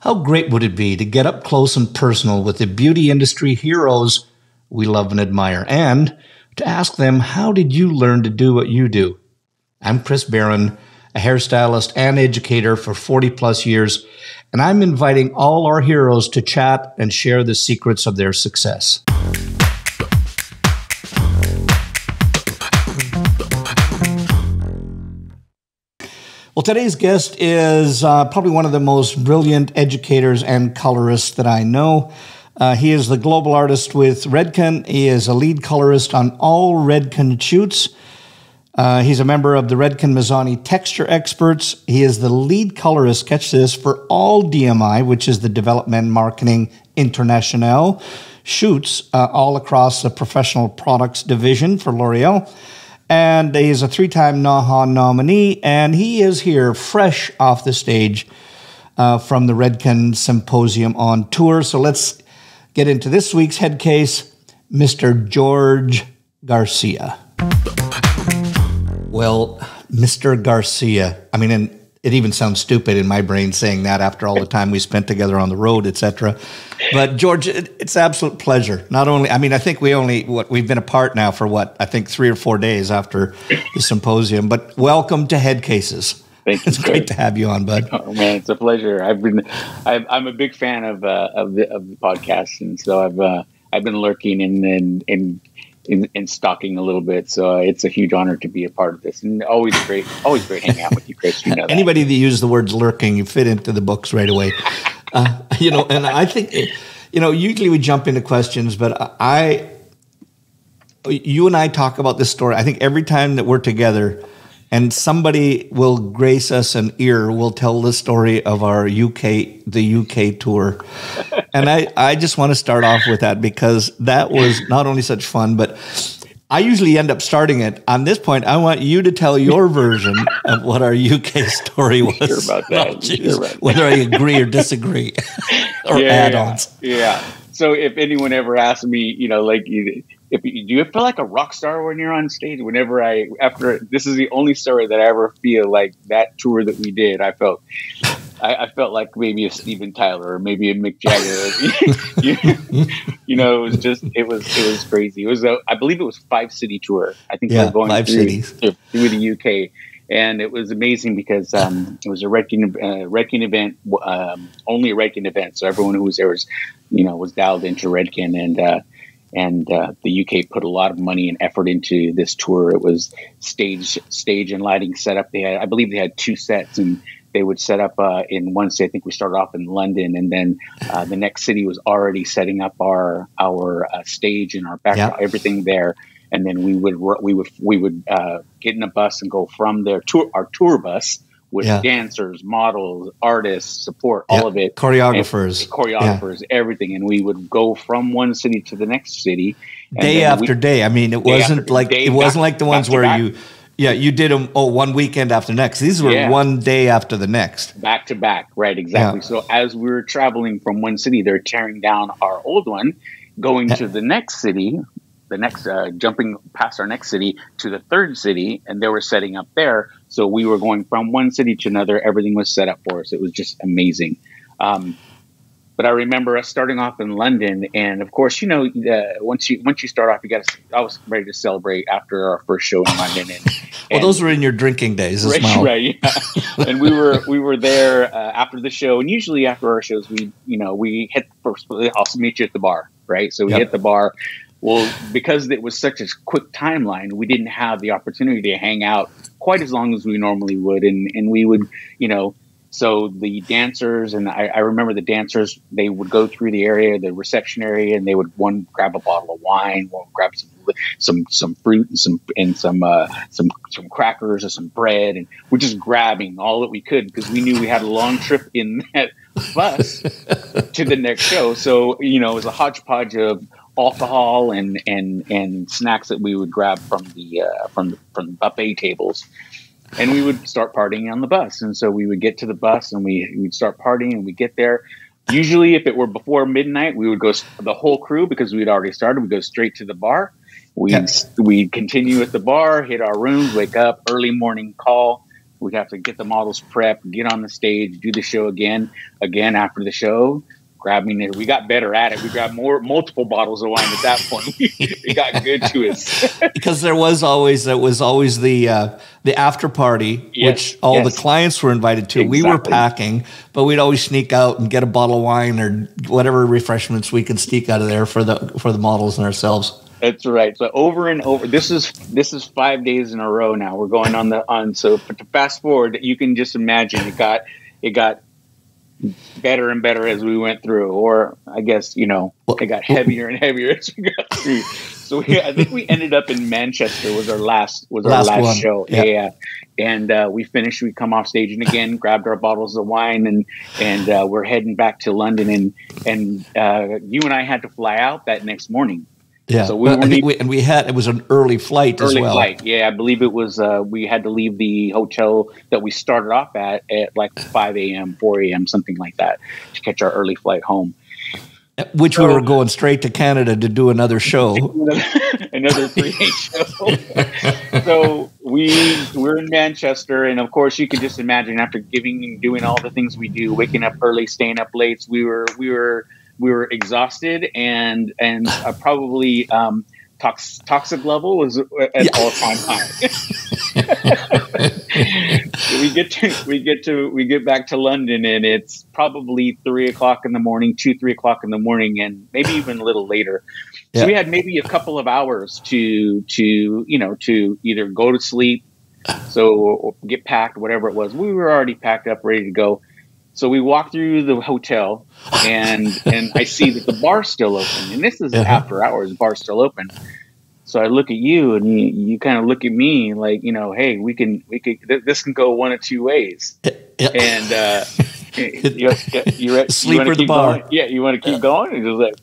How great would it be to get up close and personal with the beauty industry heroes we love and admire, and to ask them, how did you learn to do what you do? I'm Chris Baran, a hairstylist and educator for 40 plus years, and I'm inviting all our heroes to chat and share the secrets of their success. Well, today's guest is probably one of the most brilliant educators and colorists that I know. He is the global artist with Redken. He is a lead colorist on all Redken shoots. He's a member of the Redken Mazzoni Texture Experts. He is the lead colorist, catch this, for all DMI, which is the Development Marketing International shoots all across the professional products division for L'Oreal. And he's a 3-time NAHA nominee, and he is here fresh off the stage from the Redken Symposium On Tour. So let's get into this week's Headcase, Mr. George Garcia. Well, Mr. Garcia, I mean, and it even sounds stupid in my brain saying that after all the time we spent together on the road, etc. But George, it's an absolute pleasure. Not only, I mean, I think we've been apart now for 3 or 4 days after the symposium, but welcome to Headcases. Thank you. It's great to have you on, bud. Oh man, it's a pleasure. I'm a big fan of the podcast, and so I've been lurking and stalking a little bit. So it's a huge honor to be a part of this, and always great hanging out with you, Chris. You know that. Anybody that uses the words lurking, you fit into the books right away. And I think, usually we jump into questions, but you and I talk about this story. I think every time that we're together and somebody will grace us an ear, we'll tell the story of the UK tour. And I just want to start off with that because that was not only such fun, but I usually end up starting it. On this point, I want you to tell your version of what our UK story was. Sure about that. Whether I agree or disagree or add-ons. Yeah. So if anyone ever asks me, do you feel like a rock star when you're on stage? This is the only story that I ever feel like that tour that we did. I felt like maybe a Steven Tyler or maybe a Mick Jagger. It was crazy. It was I believe it was 5-city tour. I think we were going 5 cities through the UK, and it was amazing because it was a Redken event, only a Redken event. So everyone who was there was dialed into Redken, and the UK put a lot of money and effort into this tour. It was stage and lighting setup. I believe they had 2 sets, and they would set up in one city. I think we started off in London, and then the next city was already setting up our stage and our background, everything there. And then we would get in a bus and go from our tour bus with dancers, models, artists, support, all of it, choreographers, everything. And we would go from one city to the next city, day after day. I mean, it wasn't like the ones where you did them one weekend after next. These were one day after the next, back to back. Right, exactly. Yeah. So as we were traveling from one city, they're tearing down our old one, going to the next city. Jumping past our next city to the third city, and they were setting up there. So we were going from one city to another. Everything was set up for us. It was just amazing. But I remember us starting off in London, and of course, once you start off, I was ready to celebrate after our first show in London. Well, those were in your drinking days as well, right? Yeah. And we were there after the show, and usually after our shows, we hit first. I'll meet you at the bar, right? So we hit the bar. Well, because it was such a quick timeline, we didn't have the opportunity to hang out quite as long as we normally would. And we would, so the dancers, and I remember the dancers, they would go through the area, the reception area, and they would grab a bottle of wine, one grab some fruit and some crackers or some bread. And we're just grabbing all that we could because we knew we had a long trip in that bus to the next show. So, it was a hodgepodge of alcohol and snacks that we would grab from the buffet tables, and we would start partying on the bus. And so we would get to the bus and we'd start partying, and we get there. Usually if it were before midnight, we would go, the whole crew, because we'd already started, we'd go straight to the bar. We'd continue at the bar, hit our rooms, wake up, early morning call We'd have to get the models prepped, get on the stage, do the show again after the show. Grabbing it, we got better at it. We grabbed multiple bottles of wine at that point. It got good to us because there was always the after party, which all the clients were invited to. Exactly. We were packing, but we'd always sneak out and get a bottle of wine or whatever refreshments we could sneak out of there for the models and ourselves. That's right. So over and over. This is 5 days in a row now. We're going on. So to fast forward, you can just imagine it got better and better as we went through, or I guess, it got heavier and heavier as we got through. So I think we ended up in Manchester was our last show. Yeah. And we finished, we come off stage and again, grabbed our bottles of wine and we're heading back to London and you and I had to fly out that next morning. Yeah, so it was an early flight as well. Early flight, yeah. I believe it was, we had to leave the hotel that we started off at like 5 a.m., 4 a.m., something like that, to catch our early flight home. We were going straight to Canada to do another show. another 3-day show. So we're in Manchester, and of course, you can just imagine after doing all the things we do, waking up early, staying up late, we were exhausted and probably toxic level was at all-time high. we get back to London and it's probably 3 o'clock in the morning, 3 o'clock in the morning, and maybe even a little later. So we had maybe a couple of hours to either go to sleep, or get packed, whatever it was. We were already packed up, ready to go. So we walk through the hotel and I see that the bar's still open. And this is after hours, the bar's still open. So I look at you and you kind of look at me like, hey, this can go one of two ways. And you sleep at the bar. Going? Yeah, you want to keep going? And just like,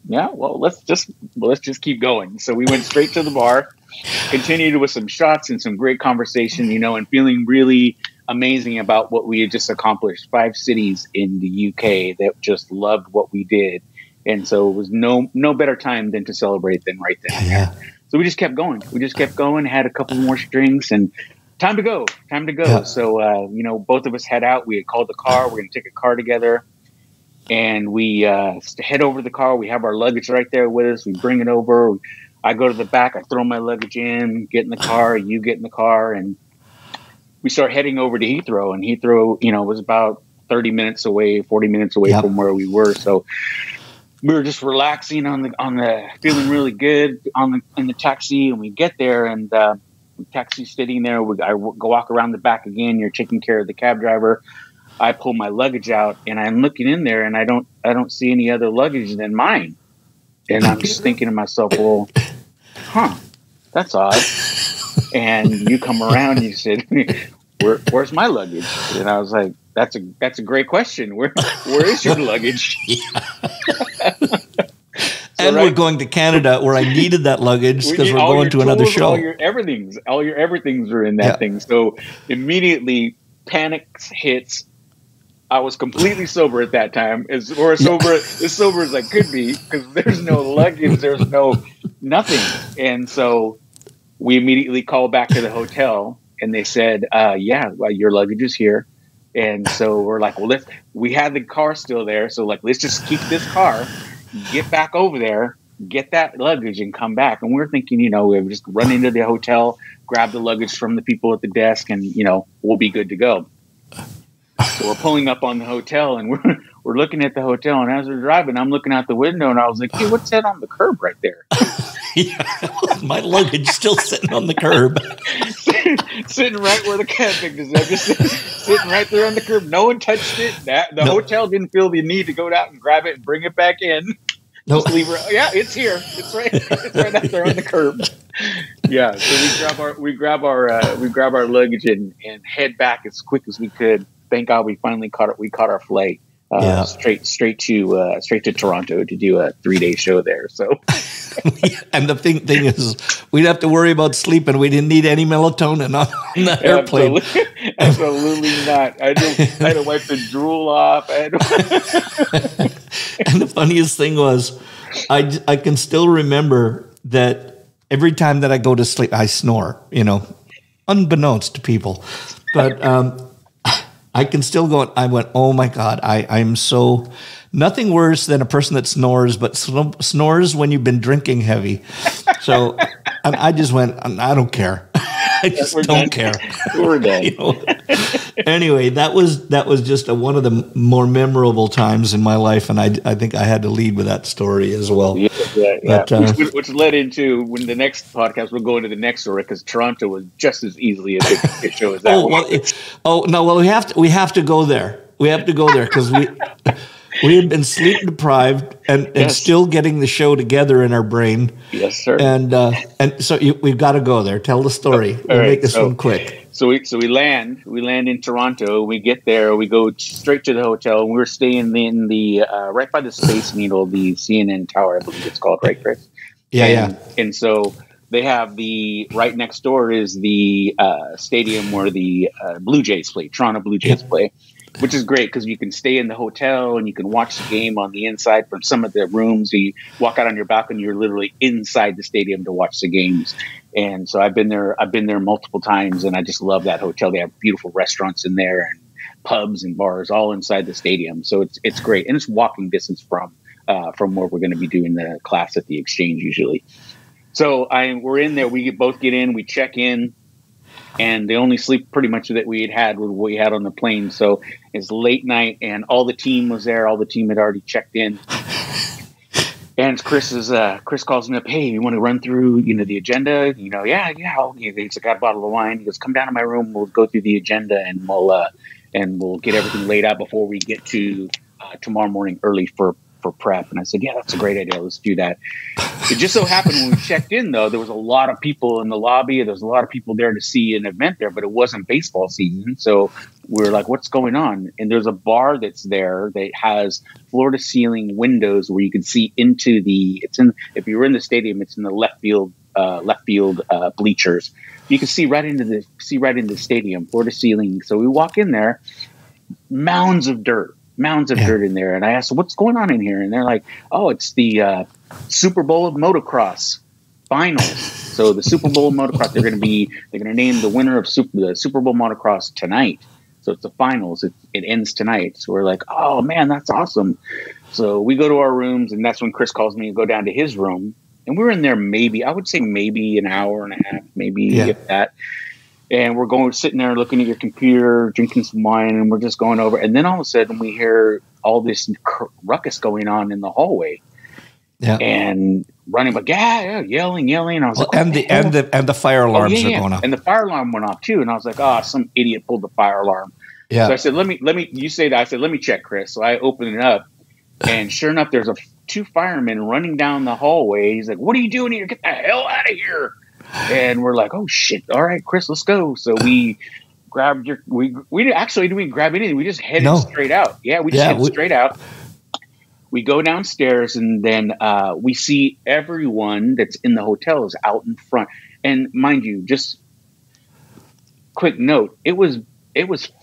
yeah, well, let's just keep going. So we went straight to the bar, continued with some shots and some great conversation, and feeling really amazing about what we had just accomplished. 5 cities in the UK that just loved what we did. And so it was no better time than to celebrate than right then. Yeah. So we just kept going. Had a couple more drinks and time to go. Yeah. So, both of us head out. We had called the car. We're going to take a car together. And we head over to the car. We have our luggage right there with us. We bring it over. I go to the back. I throw my luggage in, get in the car. You get in the car. And we start heading over to Heathrow. And Heathrow, was about 40 minutes away from where we were. So we were just relaxing on the feeling really good in the taxi. And we get there and the taxi's sitting there. I go walk around the back again. You're taking care of the cab driver. I pull my luggage out and I'm looking in there and I don't see any other luggage than mine. And I'm just thinking to myself, well, that's odd. And you come around and you said, where's my luggage? And I was like, that's a great question. Where is your luggage? And we're going to Canada where I needed that luggage because we're going to another show. All your everythings were in that thing. So immediately panic hits. I was completely sober at that time, as sober as I could be, because there's no luggage, there's no nothing. And so we immediately called back to the hotel, and they said, your luggage is here. And so we're like, well, we had the car still there, so let's just keep this car, get back over there, get that luggage, and come back. And we're thinking, we would just run into the hotel, grab the luggage from the people at the desk, and we'll be good to go. So we're pulling up on the hotel and we're looking at the hotel, and as we're driving, I'm looking out the window and I was like, hey, what's that on the curb right there? My luggage still sitting on the curb. Sitting right where the cab picked us up, just sitting right there on the curb. No one touched it. The hotel didn't feel the need to go out and grab it and bring it back in. Just leave it. Yeah, it's here. It's right out there on the curb. Yeah, so we grab our luggage and head back as quick as we could. Thank God we finally caught our flight straight to Toronto to do a 3-day show there. So, and the thing is, we'd have to worry about sleeping. We didn't need any melatonin on the airplane. Absolutely not. I had to wipe the drool off. And the funniest thing was, I can still remember that every time that I go to sleep, I snore. Unbeknownst to people. But I can still go. I went, oh my God, I'm so nothing worse than a person that snores, but snores when you've been drinking heavy. So, and I just went, I don't care. I just don't care. We're done. You know? Anyway, that was just one of the more memorable times in my life, and I think I had to lead with that story as well. Yeah. But, which led into when the next podcast we'll go into the next story, because Toronto was just as easily a big show as that. We have to go there. We have to go there because we had been sleep deprived and still getting the show together in our brain. Yes, sir. And so we've got to go there. Tell the story. We'll make this one quick. So we land in Toronto. We get there. We go straight to the hotel. We were staying in the right by the Space Needle, the CNN Tower, I believe it's called, right, Chris? Yeah. And so they have right next door is the stadium where the Blue Jays play, Toronto Blue Jays play. Which is great because you can stay in the hotel and you can watch the game on the inside from some of the rooms. So you walk out on your balcony, you're literally inside the stadium to watch the games. And so I've been there multiple times, and I just love that hotel. They have beautiful restaurants in there and pubs and bars all inside the stadium. So it's great, and it's walking distance from where we're going to be doing the class at the Exchange usually. So we're in there. We both get in. We check in. And the only sleep pretty much that we had was what we had on the plane. So it's late night, and all the team was there. All the team had already checked in. And Chris calls me up. Hey, you want to run through, the agenda? Yeah. He's got a bottle of wine. He goes, come down to my room. We'll go through the agenda, and we'll get everything laid out before we get to tomorrow morning early for prep. And I said, yeah, that's a great idea. Let's do that. It just so happened when we checked in, though, there was a lot of people in the lobby. There was a lot of people there to see an event there, but it wasn't baseball season. So we were like, what's going on? And there's a bar that's there that has floor to ceiling windows where you can see into if you were in the stadium, it's in the left field bleachers. You can see right into the stadium, floor to ceiling. So we walk in there, mounds of dirt in there. And I asked, what's going on in here? And they're like, oh, it's the Super Bowl of motocross finals. So the Super Bowl of motocross, they're going to name the winner of the Super Bowl motocross tonight. So it's the finals. It ends tonight. So we're like, oh man, that's awesome. So we go to our rooms, and that's when Chris calls me and go down to his room. And we're in there maybe an hour and a half, if that. And we're sitting there looking at your computer, drinking some wine, and we're just going over. And then all of a sudden we hear all this ruckus going on in the hallway. Yeah. And running, but yelling. I was like, and the fire alarms are going off. And the fire alarm went off too. And I was like, some idiot pulled the fire alarm. Yeah. So I said, let me, you say that. I said, let me check, Chris. So I opened it up, and sure enough, there's two firemen running down the hallway. He's like, what are you doing here? Get the hell out of here. And we're like, oh shit! All right, Chris, let's go. So we grabbed we actually didn't grab anything. We just headed straight out. Yeah, we just headed straight out. We go downstairs, and then we see everyone that's in the hotel is out in front. And mind you, just quick note: it was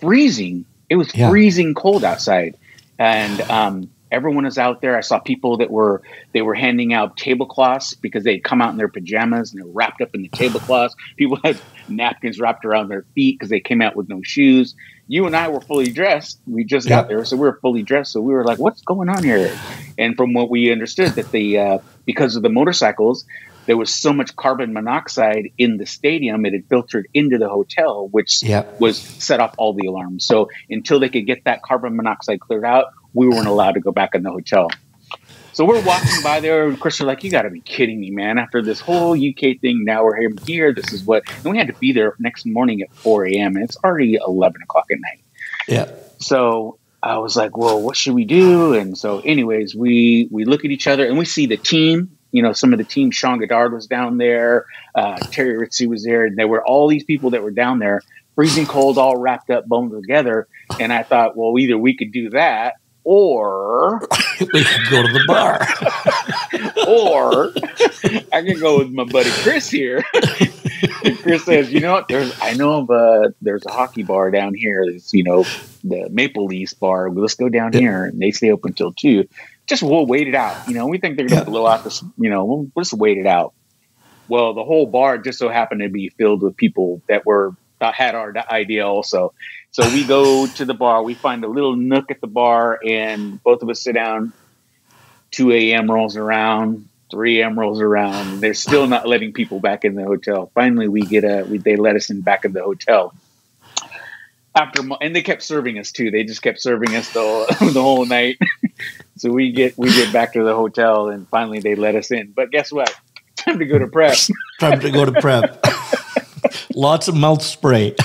freezing. It was freezing cold outside, and everyone is out there. I saw people that were handing out tablecloths because they'd come out in their pajamas and they were wrapped up in the tablecloths. People had napkins wrapped around their feet because they came out with no shoes. You and I were fully dressed. We just got there, so we were fully dressed. So we were like, what's going on here? And from what we understood, that because of the motorcycles, there was so much carbon monoxide in the stadium, it had filtered into the hotel, which was set off all the alarms. So until they could get that carbon monoxide cleared out, we weren't allowed to go back in the hotel. So we're walking by there, and Chris was like, you got to be kidding me, man. After this whole UK thing, now we're here. This is what... And we had to be there next morning at 4 a.m., and it's already 11 o'clock at night. Yeah. So I was like, well, what should we do? And so anyways, we look at each other, and we see the team. Some of the team, Sean Goddard was down there. Terry Ritchie was there. And there were all these people that were down there, freezing cold, all wrapped up, boned together. And I thought, well, either we could do that, or we could go to the bar, or I can go with my buddy Chris here. And Chris says, you know what? There's a hockey bar down here. It's, the Maple Leafs bar. Let's go down here, and they stay open till 2. Just we'll wait it out. We think they're going to blow out this. We'll just wait it out. Well, the whole bar just so happened to be filled with people that were had our idea also. So we go to the bar, we find a little nook at the bar, and both of us sit down. 2 a.m. rolls around, 3 a.m. rolls around. They're still not letting people back in the hotel. Finally, they let us in back in the hotel. And they kept serving us too. They just kept serving us the whole night. So we get back to the hotel, and finally they let us in. But guess what? Time to go to prep. Time to go to prep. Lots of mouth spray.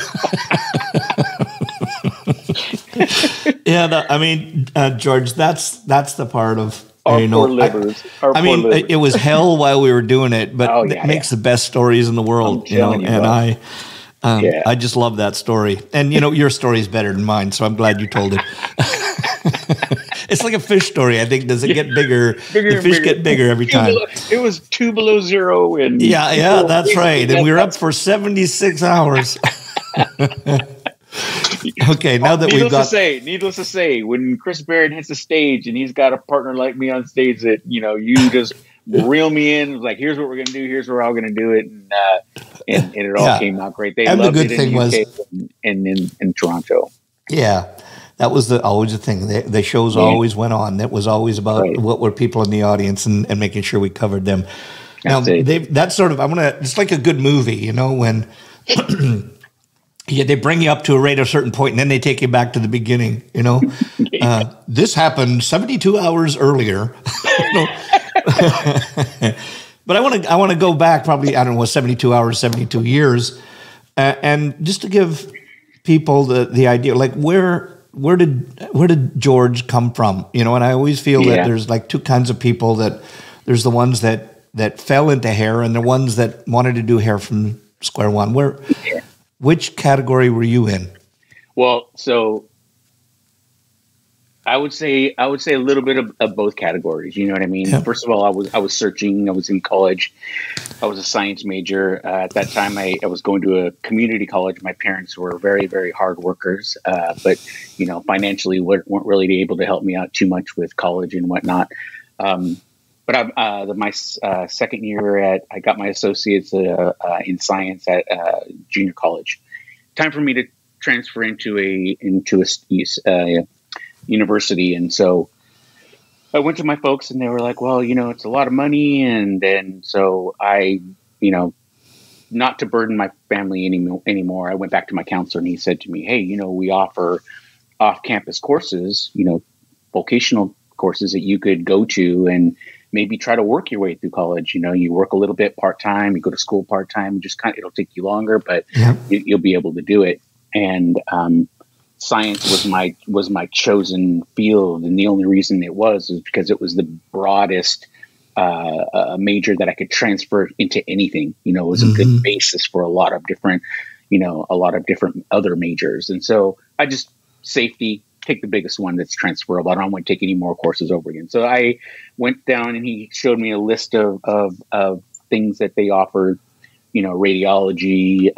Yeah, I mean, George, that's the part of our poor livers. It was hell while we were doing it, but it makes the best stories in the world. I just love that story. And your story is better than mine, so I'm glad you told it. It's like a fish story. I think, does it get bigger? The fish get bigger every time. It was 2 below zero, and that's right. And we were up for 76 hours. Okay, now that needless to say, when Chris Baran hits the stage and he's got a partner like me on stage, that you just reel me in, like, here's what we're gonna do, here's where we're all gonna do it, and it all came out great. They loved it in the UK and in Toronto. Yeah. That was always the thing. The shows always went on. It was always about what were people in the audience and making sure we covered them. Now, it's like a good movie, when they bring you up to a rate of a certain point and then they take you back to the beginning, This happened 72 hours earlier. But I want to go back probably, 72 hours, 72 years. And just to give people the idea, like, where did George come from? And I always feel that there's like two kinds of people. That there's the ones that fell into hair and the ones that wanted to do hair from square one. Which category were you in? Well, so I would say a little bit of both categories. You know what I mean? Yeah. First of all, I was searching. I was in college. I was a science major. At that time, I was going to a community college. My parents were very, very hard workers, but financially weren't really able to help me out too much with college and whatnot. But my second year I got my associates in science at junior college. Time for me to transfer into a university, and so I went to my folks, and they were like, "Well, it's a lot of money," and then so I, not to burden my family anymore, I went back to my counselor, and he said to me, "Hey, we offer off-campus courses, vocational courses that you could go to and maybe try to work your way through college. You work a little bit part-time, you go to school part-time, it'll take you longer, but you'll be able to do it." And science was my chosen field, and the only reason it was because it was the broadest major that I could transfer into anything. It was a good basis for a lot of different other majors. And so I just safety. Take the biggest one that's transferable. I don't want to take any more courses over again. So I went down, and he showed me a list of things that they offered, radiology,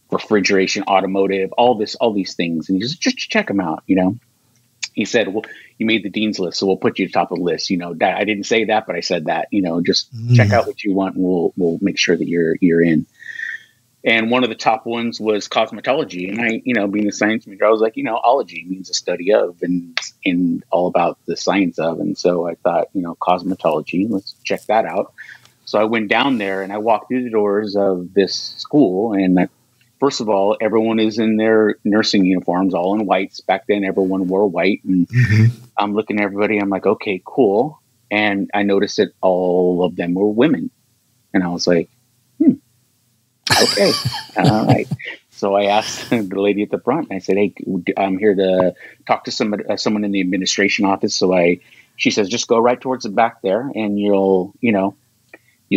refrigeration, automotive, all these things. And he just check them out, He said, "Well, you made the dean's list, so we'll put you at the top of the list." I didn't say that, but I said that, just check out what you want, and we'll make sure that you're in. And one of the top ones was cosmetology. And I, being a science major, I was like, ology means a study of and all about the science of. And so I thought, cosmetology, let's check that out. So I went down there and I walked through the doors of this school. And first of all, everyone is in their nursing uniforms, all in whites. Back then, everyone wore white. And I'm looking at everybody. I'm like, okay, cool. And I noticed that all of them were women. And I was like, okay. All right. So I asked the lady at the front, and I said, "Hey, I'm here to talk to someone in the administration office." She says, "Just go right towards the back there, and you'll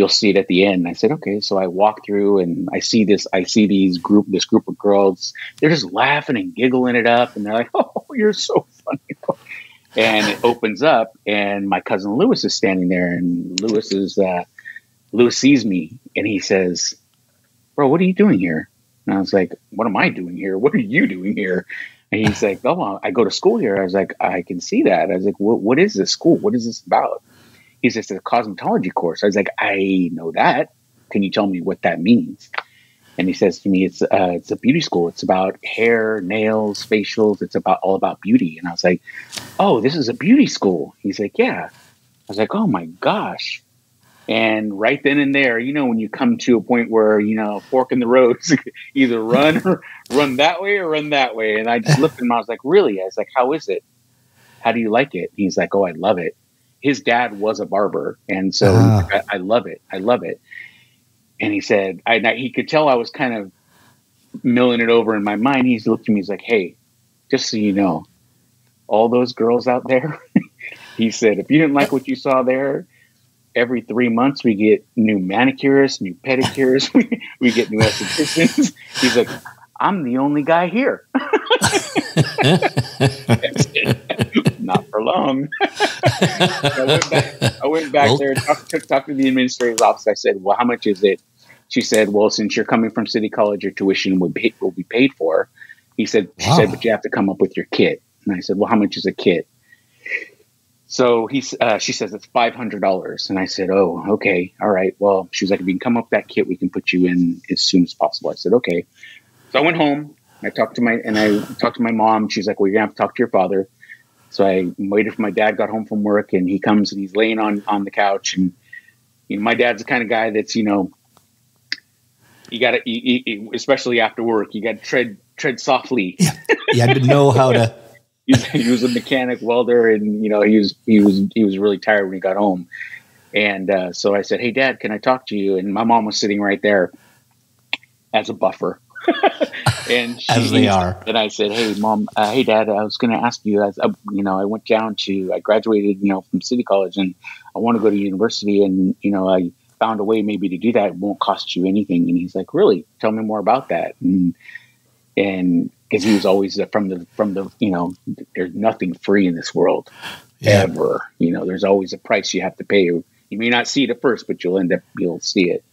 see it at the end." And I said, "Okay." So I walk through, and I see this group of girls. They're just laughing and giggling it up, and they're like, "Oh, you're so funny." And it opens up, and my cousin Lewis is standing there, and Lewis sees me, and he says, "Bro, what are you doing here?" And I was like, "What am I doing here? What are you doing here?" And he's like, "Oh, I go to school here." I was like, "I can see that." I was like, what is this school? What is this about?" He says, "It's a cosmetology course." I was like, "I know that. Can you tell me what that means?" And he says to me, it's a beauty school. It's about hair, nails, facials. It's all about beauty. And I was like, oh, this is a beauty school. He's like, yeah. I was like, oh my gosh. And right then and there, when you come to a point where, fork in the road, either run that way or run that way. And I just looked at him. I was like, really? I was like, how is it? How do you like it? He's like, oh, I love it. His dad was a barber. And so he's like, I love it. I love it. And he said, he could tell I was kind of milling it over in my mind. He's looked at me. He's like, hey, just so you know, all those girls out there, he said, if you didn't like what you saw there, every 3 months we get new manicurists, new pedicurists, we get new estheticians. He's like, I'm the only guy here. Not for long. I went back there, talked to the administrator's office. I said, well, how much is it? She said, well, since you're coming from City College, your tuition will be paid for. She said, but you have to come up with your kit. And I said, well, how much is a kit? So she says it's $500. And I said, oh, okay. All right. Well, she was like, if you can come up with that kit, we can put you in as soon as possible. I said, okay. So I went home. I talked to my mom. She's like, well, you're gonna have to talk to your father. So I waited for my dad, got home from work, and he comes and he's laying on the couch. And my dad's the kind of guy that's, you got to, especially after work, you got to tread softly. Yeah. You had to know how to. He was a mechanic welder, and he was really tired when he got home. And so I said, hey, Dad, can I talk to you? And my mom was sitting right there as a buffer. And as they are. And I said, hey, Mom, hey, Dad, I was going to ask you, I graduated, from City College, and I want to go to university, and, I found a way maybe to do that. It won't cost you anything. And he's like, really? Tell me more about that. And because he was always from the, there's nothing free in this world ever. There's always a price you have to pay. You may not see it at first, but you'll see it.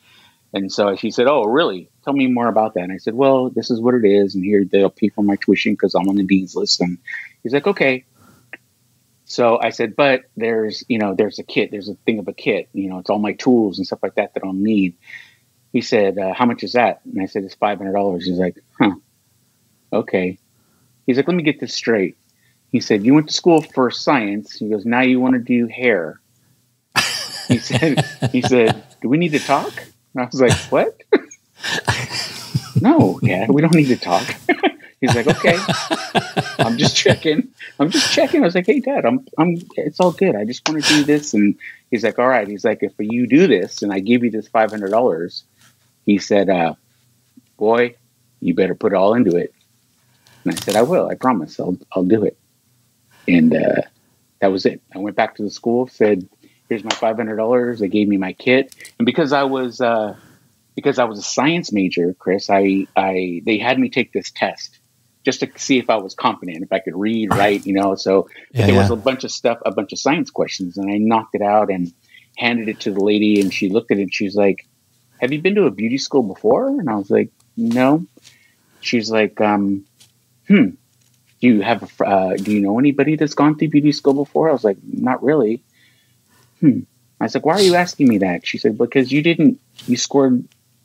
And so he said, oh, really? Tell me more about that. And I said, well, this is what it is. And here they'll pay for my tuition because I'm on the dean's list. And he's like, okay. So I said, but there's a kit. There's a thing of a kit. It's all my tools and stuff like that I'll need. He said, how much is that? And I said, it's $500. He's like, huh. Okay. He's like, let me get this straight. He said, you went to school for science. He goes, now you want to do hair. He said, do we need to talk? And I was like, what? No, Dad, we don't need to talk. He's like, okay. I'm just checking. I was like, hey, Dad, it's all good. I just want to do this. And he's like, all right. He's like, if you do this and I give you this $500, he said, boy, you better put it all into it. And I said, I will. I promise. I'll do it. And that was it. I went back to the school, said, here's my $500. They gave me my kit. And because I was a science major, Chris, they had me take this test just to see if I was competent, if I could read, write, So there was a bunch of stuff, a bunch of science questions, and I knocked it out and handed it to the lady, and she looked at it and she's like, have you been to a beauty school before? And I was like, no. She's like, do you know anybody that's gone through beauty school before? I was like, not really. I was like, why are you asking me that? She said, because you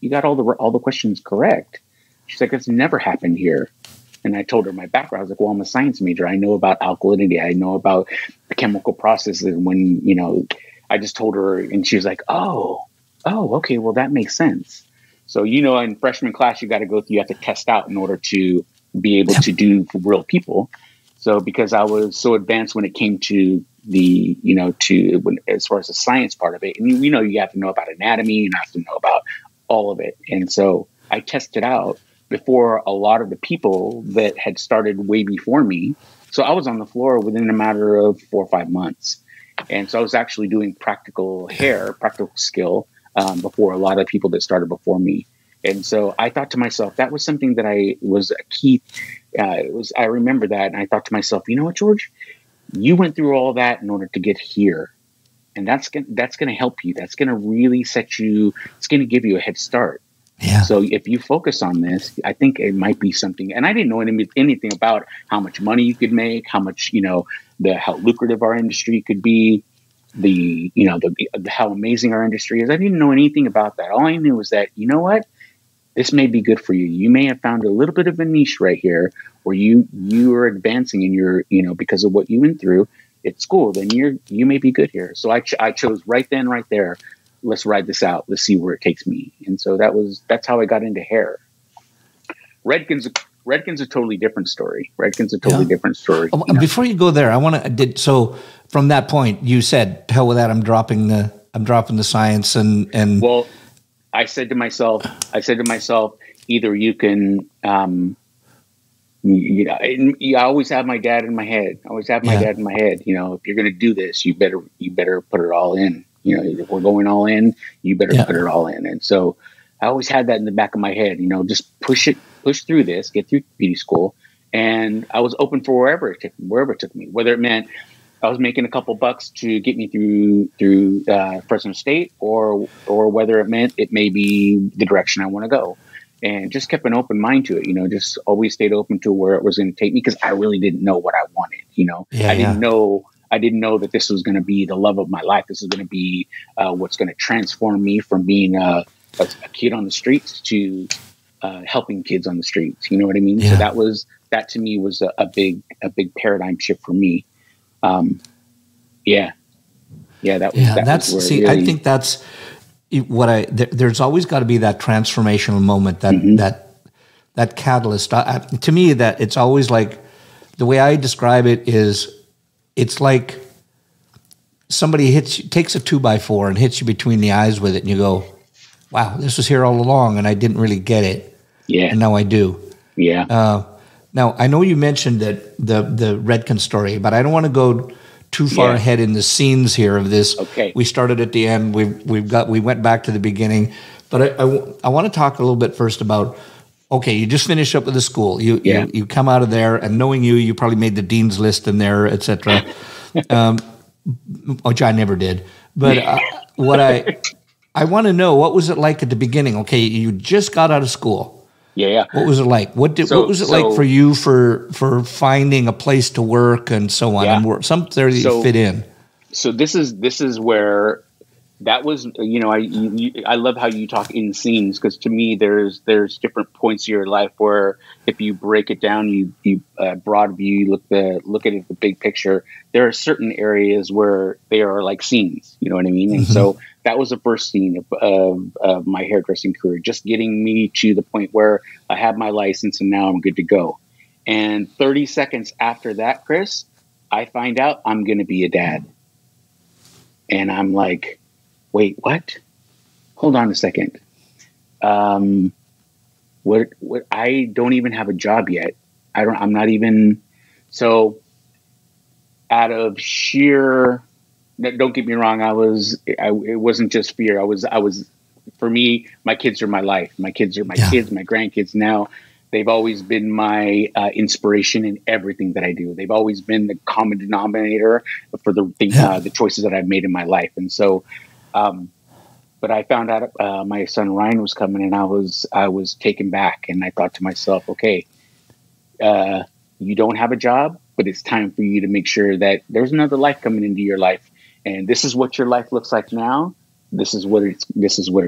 got all the questions correct. She's like, it's never happened here. And I told her my background. I was like, well, I'm a science major. I know about alkalinity. I know about the chemical processes. When, I just told her, and she was like, oh, okay. Well, that makes sense. So, in freshman class, you have to test out in order to be able to do for real people. So because I was so advanced when it came to the, as far as the science part of it, and you have to know about anatomy, you have to know about all of it. And so I tested out before a lot of the people that had started way before me. So I was on the floor within a matter of 4 or 5 months. And so I was actually doing practical skill before a lot of people that started before me. And so I thought to myself, that was something that was a key. I remember that. And I thought to myself, you know what, George, you went through all that in order to get here. And that's going to help you. That's going to really it's going to give you a head start. Yeah. So if you focus on this, I think it might be something. And I didn't know anything about how much money you could make, how much, how lucrative our industry could be, how amazing our industry is. I didn't know anything about that. All I knew was that, you know what? this may be good for you. You may have found a little bit of a niche right here where you are advancing in your, because of what you went through at school, then you may be good here. So I chose right then, right there, let's ride this out. Let's see where it takes me. And so that's how I got into hair. Redken's a totally different story. Different story. Before you go there, I want to, so from that point, you said, hell with that, I'm dropping the science and well, I said to myself, either you can, I always have my dad in my head. If you're going to do this, you better put it all in. If we're going all in, you better put it all in. And so I always had that in the back of my head, just push through this, get through beauty school. And I was open for wherever it took me, whether it meant I was making a couple bucks to get me through Fresno State, or whether it meant it may be the direction I want to go, and just kept an open mind to it. Just always stayed open to where it was going to take me, because I really didn't know what I wanted. I didn't know that this was going to be the love of my life. This is going to be what's going to transform me from being a kid on the streets to helping kids on the streets. You know what I mean? Yeah. So that to me was a big paradigm shift for me. I think that's what there's always got to be that transformational moment, that catalyst. To me, that it's always like, the way I describe it is, it's like somebody takes a 2x4 and hits you between the eyes with it, and you go, wow, this was here all along and I didn't really get it. Yeah. And now I do. Yeah. Now, I know you mentioned that the Redken story, but I don't want to go too far ahead in the scenes here of this. Okay. We started at the end. We went back to the beginning, but I want to talk a little bit first about, okay, you just finished up with the school. You come out of there, and knowing you probably made the dean's list in there, etc. Which I never did. But what I want to know, what was it like at the beginning? Okay, you just got out of school. Yeah. What was it like? What was it like for you for finding a place to work and so on, and somewhere that you fit in? So this is where that was. I love how you talk in scenes, because to me there's different points of your life where, if you break it down, you broad view, look at it the big picture. There are certain areas where they are like scenes. You know what I mean? And so that was the first scene of my hairdressing career, just getting me to the point where I have my license and now I'm good to go. And 30 seconds after that, Chris, I find out I'm going to be a dad. And I'm like, wait, what? Hold on a second. What? I don't even have a job yet. I'm not even. So out of sheer, don't get me wrong, it wasn't just fear. I was, for me, my kids are my life. My kids are my kids, my grandkids now. They've always been my inspiration in everything that I do. They've always been the common denominator for the choices that I've made in my life. And so, but I found out my son Ryan was coming, and I was taken back, and I thought to myself, okay, you don't have a job, but it's time for you to make sure that there's another life coming into your life, and this is what your life looks like now. This is what it is. This is what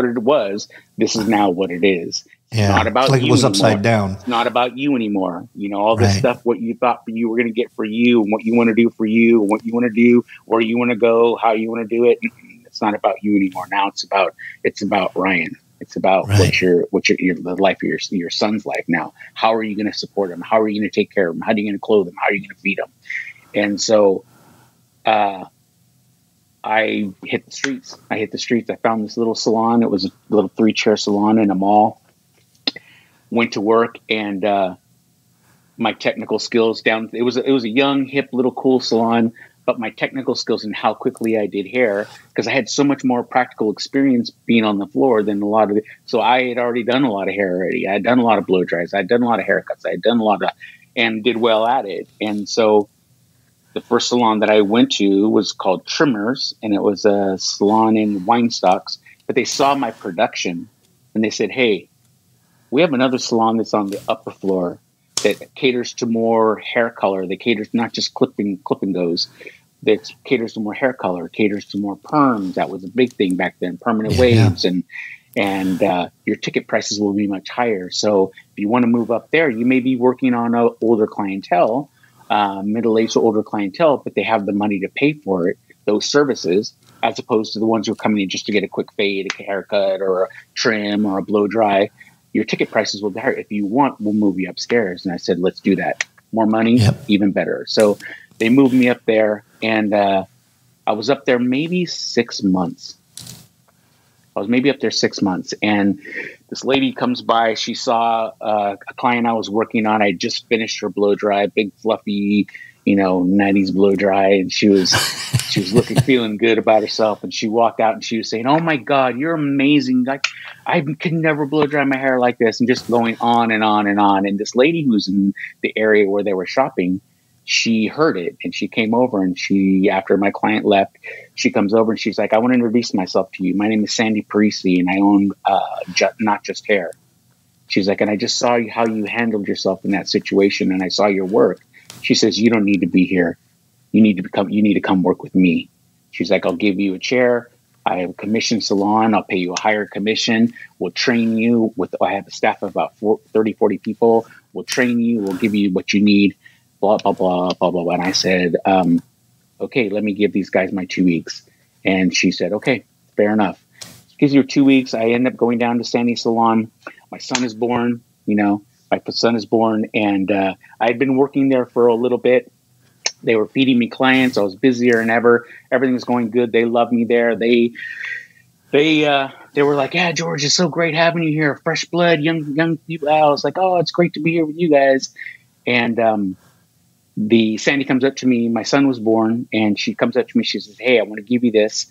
it was. This is now what it is. It's not about like you it was anymore. Upside down. It's not about you anymore. All this stuff, what you thought you were going to get for you, and what you want to do for you, and what you want to do, where you want to go, how you want to do it. It's not about you anymore. Now it's about Ryan. It's about the life of your son's life now. How are you going to support him? How are you going to take care of him? How are you going to clothe him? How are you going to feed him? And so, I hit the streets. I found this little salon. It was a little 3-chair salon in a mall. Went to work, and my technical skills it was a young, hip, little cool salon, but my technical skills and how quickly I did hair, because I had so much more practical experience being on the floor than a lot of so I had already done a lot of hair already. I had done a lot of blow dries. I had done a lot of haircuts. I had done a lot of, and did well at it. And so the first salon that I went to was called Trimmers, and it was a salon in Weinstocks, but they saw my production and they said, hey, we have another salon that's on the upper floor that caters to more hair color. That caters not just clip and goes. That caters to more hair color, caters to more perms. That was a big thing back then, permanent waves. and your ticket prices will be much higher. So if you want to move up there, you may be working on an older clientele, middle-aged or older clientele, but they have the money to pay for it, those services, as opposed to the ones who are coming in just to get a quick fade, a haircut, or a trim, or a blow dry. Your ticket prices will be higher. If you want, we'll move you upstairs. And I said, let's do that. More money, even better. So they moved me up there, and I was up there maybe 6 months. And this lady comes by. She saw a client I was working on. I just finished her blow dry, big fluffy, 90s blow dry, and she was feeling good about herself. And she walked out and she was saying, "Oh my God, you're amazing! Like, I could never blow dry my hair like this," and just going on and on and on. And this lady who's in the area where they were shopping, she heard it, and she came over, and after my client left, she comes over and she's like, "I want to introduce myself to you. My name is Sandy Parisi, and I own Not Just Hair." She's like, "And I just saw how you handled yourself in that situation, and I saw your work." She says, "You don't need to be here. You need to come work with me." She's like, "I'll give you a chair. I have a commission salon. I'll pay you a higher commission. We'll train you I have a staff of about 30, 40 people. We'll train you. We'll give you what you need, blah, blah, blah, blah, blah, blah." And I said, "Okay, let me give these guys my 2 weeks." And she said, "Okay, fair enough." She gives you 2 weeks. I end up going down to Sandy's salon. My son is born, my son is born, and I had been working there for a little bit. They were feeding me clients. I was busier than ever. Everything was going good. They loved me there. They were like, "Yeah, George, it's so great having you here. Fresh blood, young people." I was like, "Oh, it's great to be here with you guys." And the Sandy comes up to me. My son was born, and she comes up to me. She says, "Hey, I want to give you this.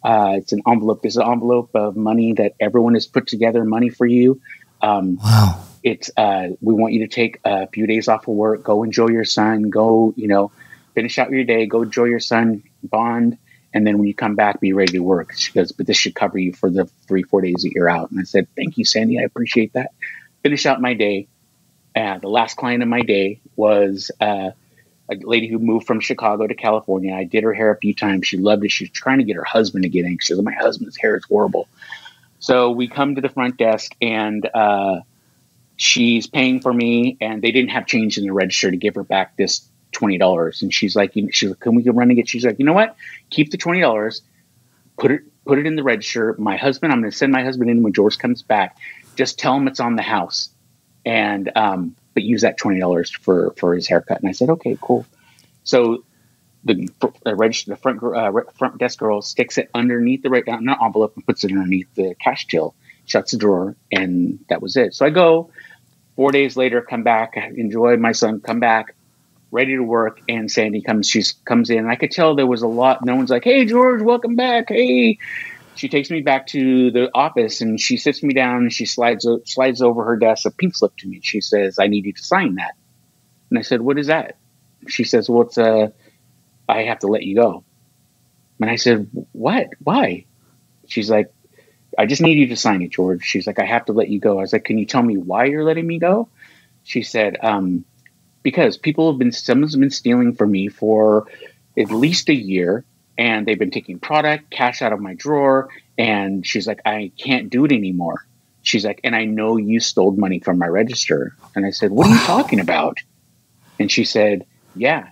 It's an envelope. It's an envelope of money that everyone has put together, money for you. Wow. It's we want you to take a few days off of work. Go enjoy your son. Go, finish out your day. Go enjoy your son. Bond, and then when you come back, be ready to work." She goes, "But this should cover you for the 3-4 days that you're out." And I said, "Thank you, Sandy. I appreciate that." Finish out my day. The last client of my day was a lady who moved from Chicago to California. I did her hair a few times. She loved it. She was trying to get her husband to get in. She said, "My husband's hair is horrible." So we come to the front desk, and she's paying for me, and they didn't have change in the register to give her back this $20. And she's like, "Can we go run and get?" She's like, "You know what? Keep the $20. Put it in the register. I'm going to send my husband in when George comes back. Just tell him it's on the house, and but use that $20 for his haircut." And I said, "Okay, cool." So the front desk girl sticks it underneath the envelope and puts it underneath the cash till, shuts the drawer, and that was it. So I go 4 days later, come back, enjoy my son, come back, ready to work, and Sandy comes in. And I could tell there was a lot. No one's like, "Hey, George, welcome back. Hey." She takes me back to the office, and she sits me down, and she slides over her desk a pink slip to me. She says, "I need you to sign that." And I said, "What is that?" She says, "Well, it's I have to let you go." And I said, "What? Why?" She's like, "I just need you to sign it, George." She's like, "I have to let you go." I was like, "Can you tell me why you're letting me go?" She said, "Because someone's been stealing from me for at least a year, and they've been taking cash out of my drawer." And she's like, "I can't do it anymore." She's like, "And I know you stole money from my register." And I said, "What are you talking about?" And she said, "Yeah."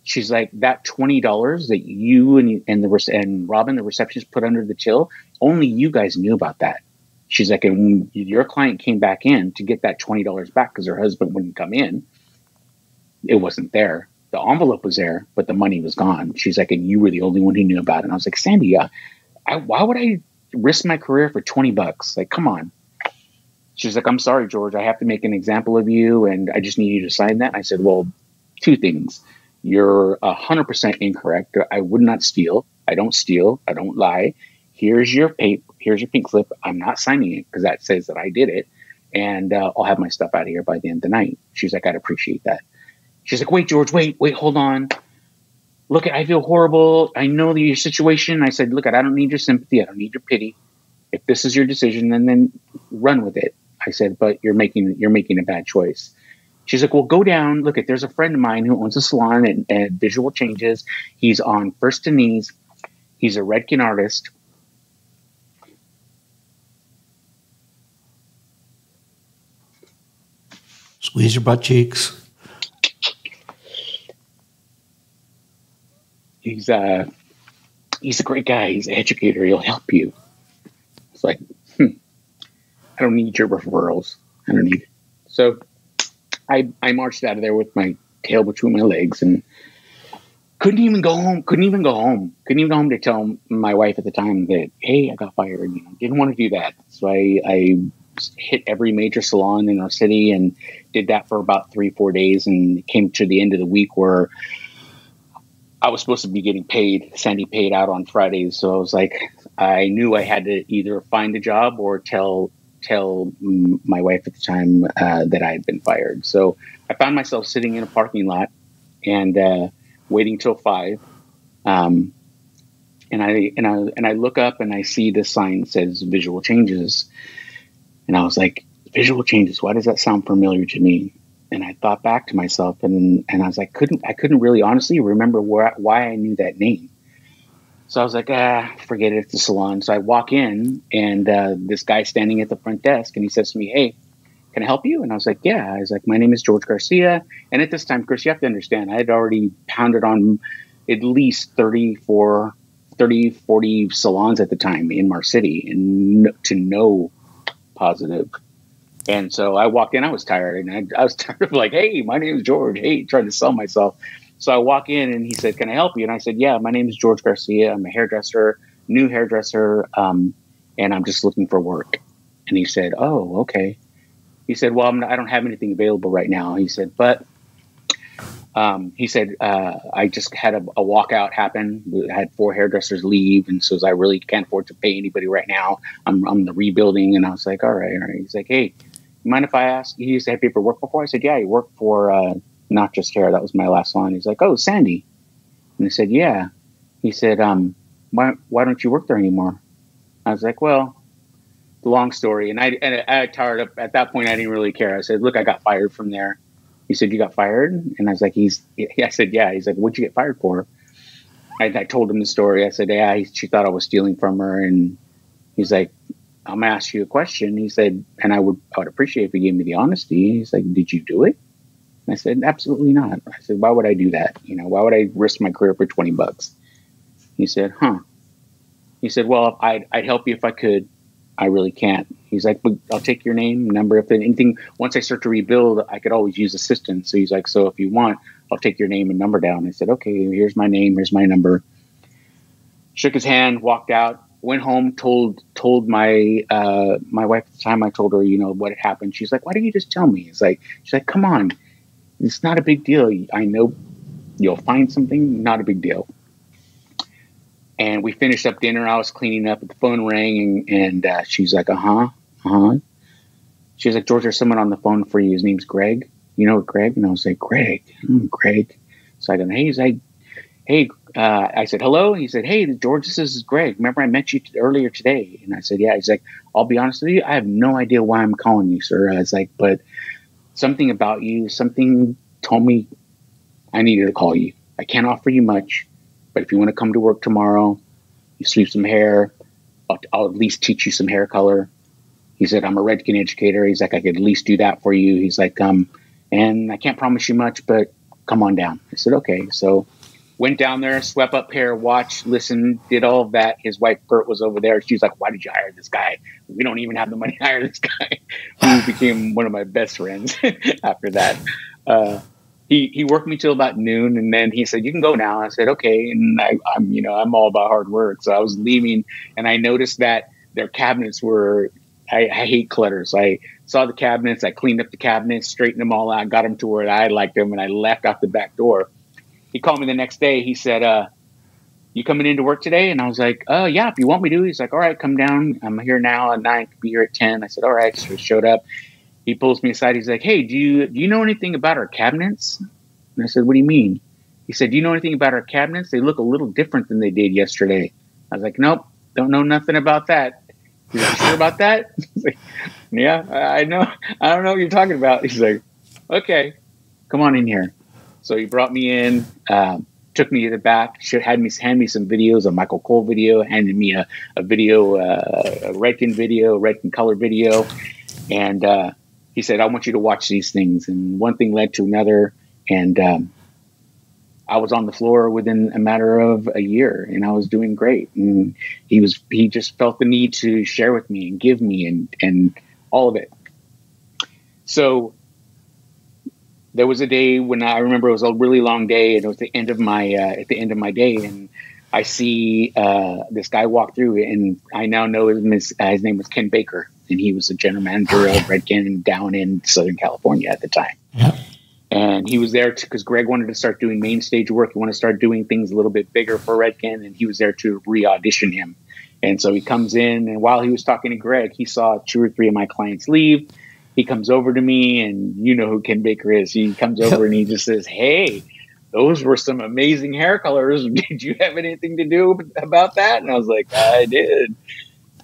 She's like, "That $20 that you and Robin, the receptionist, put under the till, only you guys knew about that." She's like, "And when your client came back in to get that $20 back because her husband wouldn't come in, it wasn't there. The envelope was there, but the money was gone." She's like, "And you were the only one who knew about it." And I was like, "Sandy, why would I risk my career for $20? Like, come on." She's like, "I'm sorry, George. I have to make an example of you, and I just need you to sign that." And I said, "Well, two things. You're 100% incorrect. I would not steal. I don't steal. I don't lie. Here's your pink slip. I'm not signing it because that says that I did it. And I'll have my stuff out of here by the end of the night." She's like, "I'd appreciate that." She's like, "Wait, George, wait, hold on. Look, I feel horrible. I know your situation." I said, "Look, I don't need your sympathy. I don't need your pity. If this is your decision, then run with it." I said, "But you're making a bad choice." She's like, "Well, go down. Look, there's a friend of mine who owns a salon and Visual Changes. He's on First and Knees. He's a Redken artist. Squeeze your butt cheeks. He's a great guy. He's an educator. He'll help you. It's like, I don't need your referrals. I don't need it. So I marched out of there with my tail between my legs and couldn't even go home to tell my wife at the time that, hey, I got fired. Didn't want to do that. So I hit every major salon in our city and did that for about 3-4 days. And it came to the end of the week where I was supposed to be getting paid. Sandy paid out on Fridays. So I was like, I knew I had to either find a job or tell my wife at the time that I had been fired. So I found myself sitting in a parking lot and waiting till 5. And I look up and I see this sign that says visual changes. And I was like, visual changes, why does that sound familiar to me? And I thought back to myself and I was like, I couldn't really honestly remember why I knew that name. So I was like, forget it, it's the salon. So I walk in and this guy standing at the front desk and he says to me, hey, can I help you? And I was like, yeah. I was like, my name is George Garcia. And at this time, Chris, you have to understand, I had already pounded on at least 30, 40 salons at the time in our city and to no positive. And so I walked in, I was tired. And I was tired of like, hey, my name is George. Hey, trying to sell myself. So I walk in and he said, can I help you? And I said, yeah, my name is George Garcia. I'm a hairdresser, new hairdresser. And I'm just looking for work. And he said, oh, okay. He said, well, I don't have anything available right now. He said, but I just had a walkout happen. I had 4 hairdressers leave. And so I really can't afford to pay anybody right now. I'm the rebuilding. And I was like, all right. He's like, hey, you mind if I ask? You used to have people work before? I said, yeah, you worked for Not Just Hair. That was my last line. He's like, oh, Sandy. And I said, yeah. He said, why don't you work there anymore? I was like, well, the long story. And I tired up at that point. I didn't really care. I said, look, I got fired from there. He said, you got fired? And I was like, I said, yeah. He's like, what'd you get fired for? I told him the story. I said, yeah, she thought I was stealing from her. And he's like, I'm gonna ask you a question. He said, and I would appreciate if you gave me the honesty. He's like, did you do it? And I said, absolutely not. I said, why would I do that? Why would I risk my career for $20? He said, huh. He said, well, I'd help you if I could. I really can't. He's like, but I'll take your name, number. If anything, once I start to rebuild, I could always use assistance. So he's like, so if you want, I'll take your name and number down. I said, okay, here's my name, here's my number. Shook his hand, walked out, went home, told my wife at the time. I told her, what had happened. She's like, why didn't you just tell me? She's like, come on, it's not a big deal. I know you'll find something. Not a big deal. And we finished up dinner. I was cleaning up. The phone rang, and she's like, uh-huh. She's like, George, there's someone on the phone for you. His name's Greg. You know Greg? And I was like, Greg. Greg. So I go, hey, he's like, hey. I said, hello. He said, hey, George, this is Greg. Remember I met you earlier today? And I said, yeah. He's like, I'll be honest with you. I have no idea why I'm calling you, sir. I was like, but something about you, something told me I needed to call you. I can't offer you much. But if you want to come to work tomorrow, you sweep some hair, I'll at least teach you some hair color. He said, I'm a Redken educator. He's like, I could at least do that for you. He's like, and I can't promise you much, but come on down. I said, okay. So went down there, swept up hair, watched, listened, did all of that. His wife, Kurt, was over there. She's like, why did you hire this guy? We don't even have the money to hire this guy. Who became one of my best friends after that. He worked me till about noon, and then he said, you can go now. I said, okay. And I'm all about hard work. So I was leaving, and I noticed that their cabinets were, I hate clutter. So I saw the cabinets, I cleaned up the cabinets, straightened them all out, got them to where I liked them, and I left out the back door. He called me the next day. He said, you coming into work today? And I was like, oh, yeah, if you want me to. He's like, all right, come down. I'm here now at 9, be here at 10. I said, all right. So he showed up. He pulls me aside. He's like, hey, do you know anything about our cabinets? And I said, what do you mean? He said, do you know anything about our cabinets? They look a little different than they did yesterday. I was like, nope, don't know nothing about that. He's like, sure about that? He's like, yeah, I know. I don't know what you're talking about. He's like, okay, come on in here. So he brought me in, took me to the back, hand me some videos, a Michael Cole video, handed me a video, a Redken video, Redken color video. And he said, I want you to watch these things. And one thing led to another. And I was on the floor within a matter of a year, and I was doing great. And he just felt the need to share with me and give me and all of it. So there was a day when I remember it was a really long day, and it was the end of my day, and I see this guy walk through, and I now know his name was Ken Baker, and he was the general manager of Redken down in Southern California at the time. Yeah. And he was there because Greg wanted to start doing main stage work. He wanted to start doing things a little bit bigger for Redken, and he was there to re-audition him. And so he comes in, and while he was talking to Greg, he saw 2 or 3 of my clients leave. He comes over to me, and you know who Ken Baker is. He comes over and he just says, "Hey, those were some amazing hair colors. Did you have anything to do about that?" And I was like, "I did."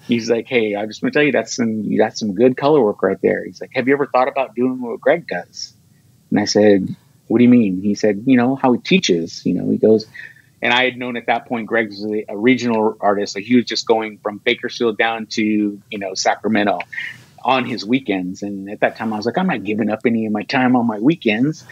He's like, "Hey, I just want to tell you, you got some good color work right there." He's like, "Have you ever thought about doing what Greg does?" And I said, "What do you mean?" He said, how he teaches, he goes, and I had known at that point, Greg was a regional artist. So he was just going from Bakersfield down to, Sacramento on his weekends. And at that time I was like, I'm not giving up any of my time on my weekends.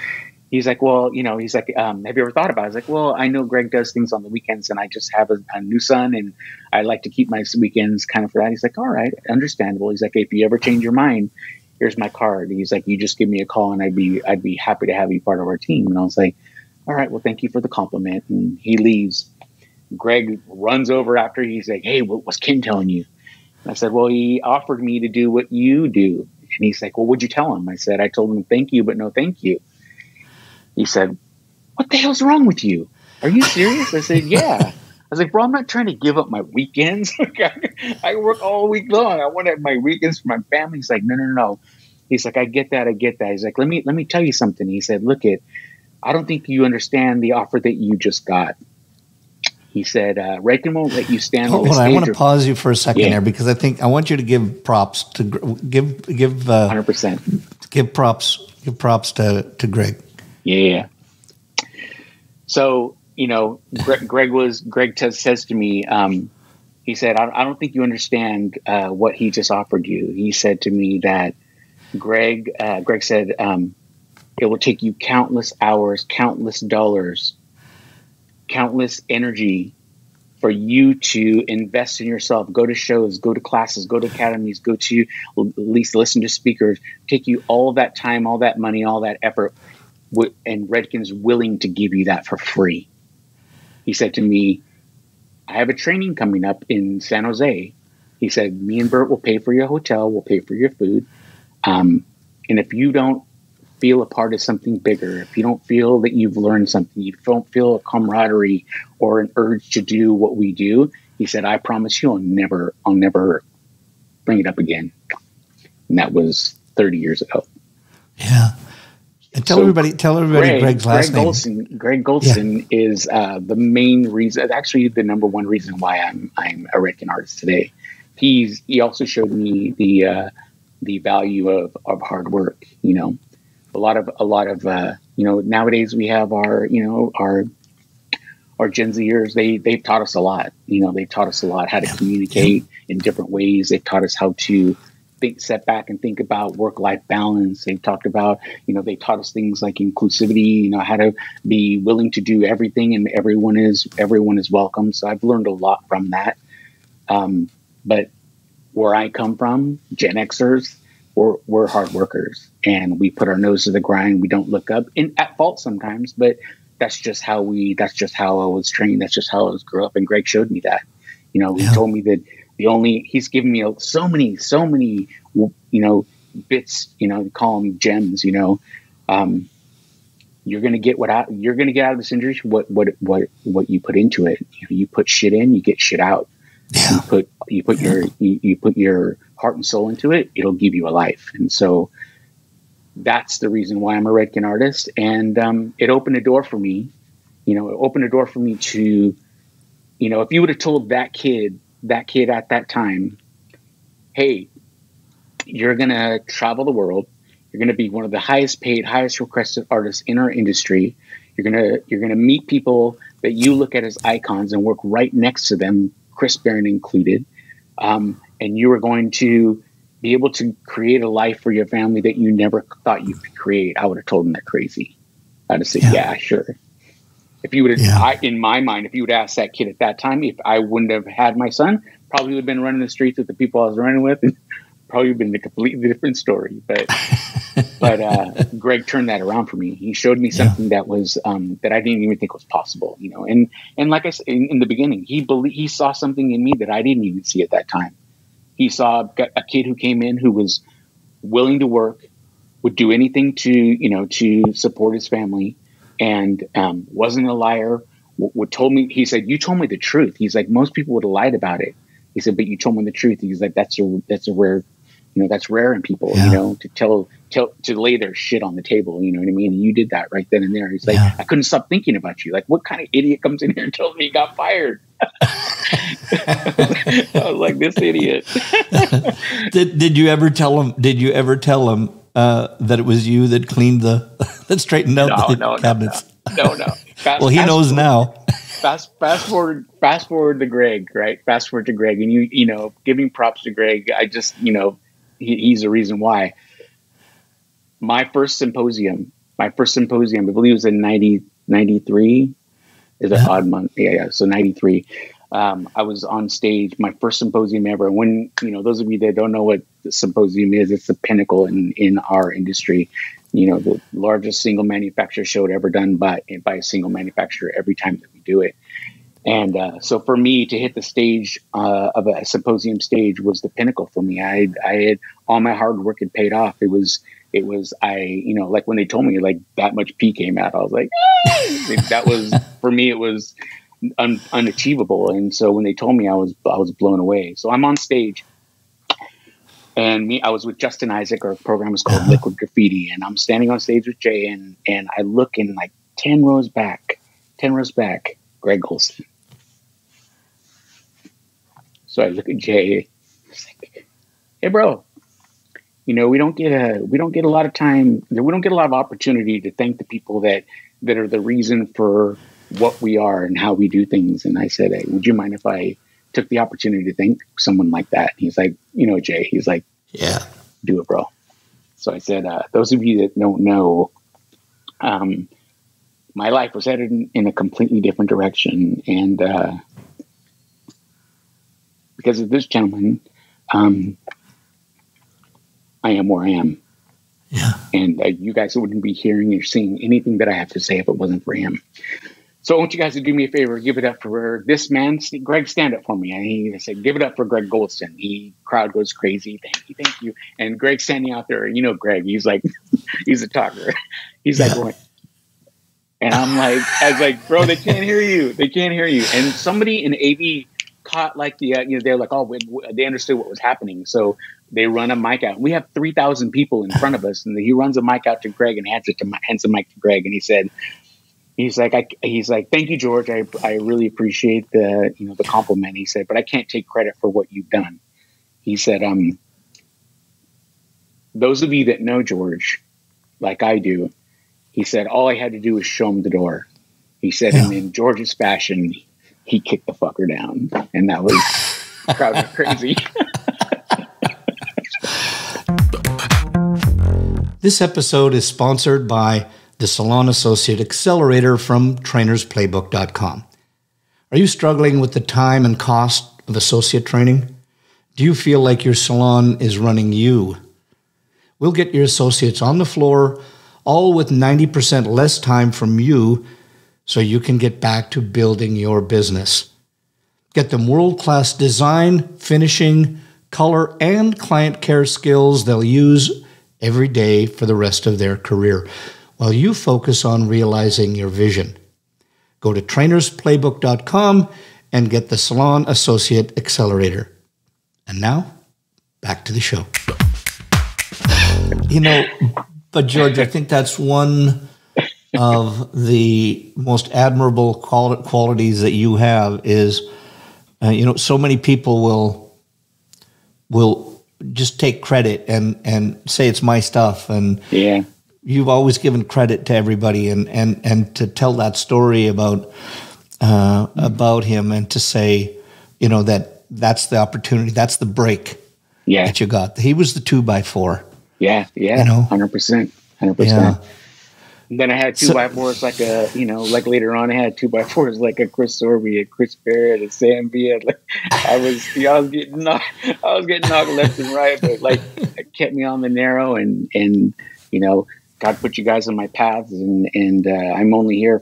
He's like, well, have you ever thought about it? I was like, well, I know Greg does things on the weekends, and I just have a new son, and I like to keep my weekends kind of for that. He's like, all right, understandable. He's like, if you ever change your mind, here's my card. He's like, you just give me a call, and I'd be happy to have you part of our team. And I was like, all right, well, thank you for the compliment. And he leaves. Greg runs over after. He's like, hey, what was Ken telling you? And I said, well, he offered me to do what you do. And he's like, well, what'd you tell him? I said, I told him thank you, but no thank you. He said, what the hell's wrong with you? Are you serious? I said, yeah. I was like, bro, I'm not trying to give up my weekends. I work all week long. I want to have my weekends for my family. He's like, no. He's like, I get that. He's like, let me tell you something. He said, look, I don't think you understand the offer that you just got. He said, Redken won't let you stand on the stage. I want to pause you for a second there, because I want you to give props to give 100%. Give props to Greg. Yeah. So, Greg says to me, he said, I don't think you understand what he just offered you. He said to me that Greg said, it will take you countless hours, countless dollars, countless energy for you to invest in yourself, go to shows, go to classes, go to academies, go to at least listen to speakers, take you all that time, all that money, all that effort. And Redken's willing to give you that for free. He said to me, I have a training coming up in San Jose. He said, me and Bert will pay for your hotel, we'll pay for your food. And if you don't feel a part of something bigger, if you don't feel that you've learned something, you don't feel a camaraderie or an urge to do what we do, he said, I promise you I'll never bring it up again. And that was 30 years ago. Yeah. And tell everybody Greg's last name. Greg Goldson is the main reason, actually the number one reason why I'm a Redken artist today. He also showed me the value of hard work. A lot of nowadays we have our Gen Zers. They've taught us a lot. They've taught us a lot how to communicate in different ways. They've taught us how to step back and think about work-life balance. They've talked about, they taught us things like inclusivity, how to be willing to do everything, and everyone is welcome. So I've learned a lot from that. But where I come from, Gen Xers, we're hard workers, and we put our nose to the grind. We don't look up, and at fault sometimes, but that's just how I was trained. That's just how I was grew up. And Greg showed me that. He told me that he's given me so many, bits, call them gems, you're going to get you're going to get out of this industry, what you put into it. You put shit in, you get shit out. Yeah. You put your heart and soul into it, it'll give you a life. And so that's the reason why I'm a Redken artist. And it opened a door for me, to, if you would have told that kid at that time, hey, you're going to travel the world. You're going to be one of the highest paid, highest requested artists in our industry. You're going to meet people that you look at as icons and work right next to them, Chris Baran included. And you are going to be able to create a life for your family that you never thought you could create, I would have told him that crazy. I'd have said, yeah, sure. If you would have, in my mind, if you would ask that kid at that time, if I wouldn't have had my son, probably would have been running the streets with the people I was running with, and probably would have been a completely different story. But Greg turned that around for me. He showed me something that was that I didn't even think was possible, you know. And like I said in the beginning, he saw something in me that I didn't even see at that time. He saw a kid who came in who was willing to work, would do anything to support his family, and wasn't a liar. He said, you told me the truth. He's like, most people would have lied about it. He said, but you told me the truth. He's like, that's a rare, that's rare in people, to lay their shit on the table. You know what I mean? And you did that right then and there. He's like, I couldn't stop thinking about you. Like, what kind of idiot comes in here and tells me he got fired? I was like, this idiot. Did you ever tell him that it was you that cleaned that straightened out the cabinets? No. Well, he knows now. Fast forward to Greg, right? Fast forward to Greg, and giving props to Greg. I just, he's the reason why. My first symposium, I believe it was in 93. Is an odd month. Yeah. So 93. I was on stage, my first symposium ever. When, those of you that don't know what the symposium is, it's the pinnacle in our industry. The largest single manufacturer show ever done by a single manufacturer every time that we do it. And so for me to hit the stage of a symposium stage was the pinnacle for me. I had all my hard work had paid off. It was like when they told me like that much pee came out, I was like, that was, for me, it was unachievable. And so when they told me, I was blown away. So I'm on stage, and I was with Justin Isaac. Our program was called Liquid Graffiti, and I'm standing on stage with Jay, and I look in like 10 rows back, Greg Golston. So I look at Jay, it's like, hey bro, we don't get a lot of time. We don't get a lot of opportunity to thank the people that are the reason for what we are and how we do things. And I said, hey, would you mind if I took the opportunity to thank someone like that? And he's like, Jay, he's like, yeah, do it, bro. So I said, those of you that don't know, my life was headed in a completely different direction. And because of this gentleman, I am where I am. Yeah. And you guys wouldn't be hearing or seeing anything that I have to say if it wasn't for him. So I want you guys to do me a favor, give it up for this man. Greg, stand up for me. And he said, give it up for Greg Goldston. Crowd goes crazy. Thank you. And Greg's standing out there. Greg, he's like, he's a talker. He's like going, and I was like, bro, they can't hear you. And somebody in AV caught like they're like, oh, they understood what was happening. So they run a mic out. We have 3,000 people in front of us, and he runs a mic out to Greg and hands the mic to Greg. And he said, he's like, thank you, George. I really appreciate the compliment. He said, but I can't take credit for what you've done. He said, those of you that know George, like I do, he said, all I had to do was show him the door. He said, and in George's fashion, he kicked the fucker down. And that was, the crowd was crazy. This episode is sponsored by the Salon Associate Accelerator from trainersplaybook.com. Are you struggling with the time and cost of associate training? Do you feel like your salon is running you? We'll get your associates on the floor, all with 90% less time from you, so you can get back to building your business. Get them world-class design, finishing, color, and client care skills they'll use every day for the rest of their career, while you focus on realizing your vision. Go to trainersplaybook.com and get the Salon Associate Accelerator. And now, back to the show. But George, I think that's one of the most admirable qualities that you have is, so many people will just take credit and say it's my stuff. And you've always given credit to everybody, and to tell that story about him, and to say, that's the opportunity, that's the break that you got. He was the 2x4. Yeah. Yeah. You know? 100%. 100%. Yeah. Then I had 2x4s like a, you know, like later on I had 2x4s like a Chris Sorby, a Chris Barrett, a Sam Viet. Like I was getting knocked left and right, but like it kept me on the narrow, and you know, God put you guys on my paths, and I'm only here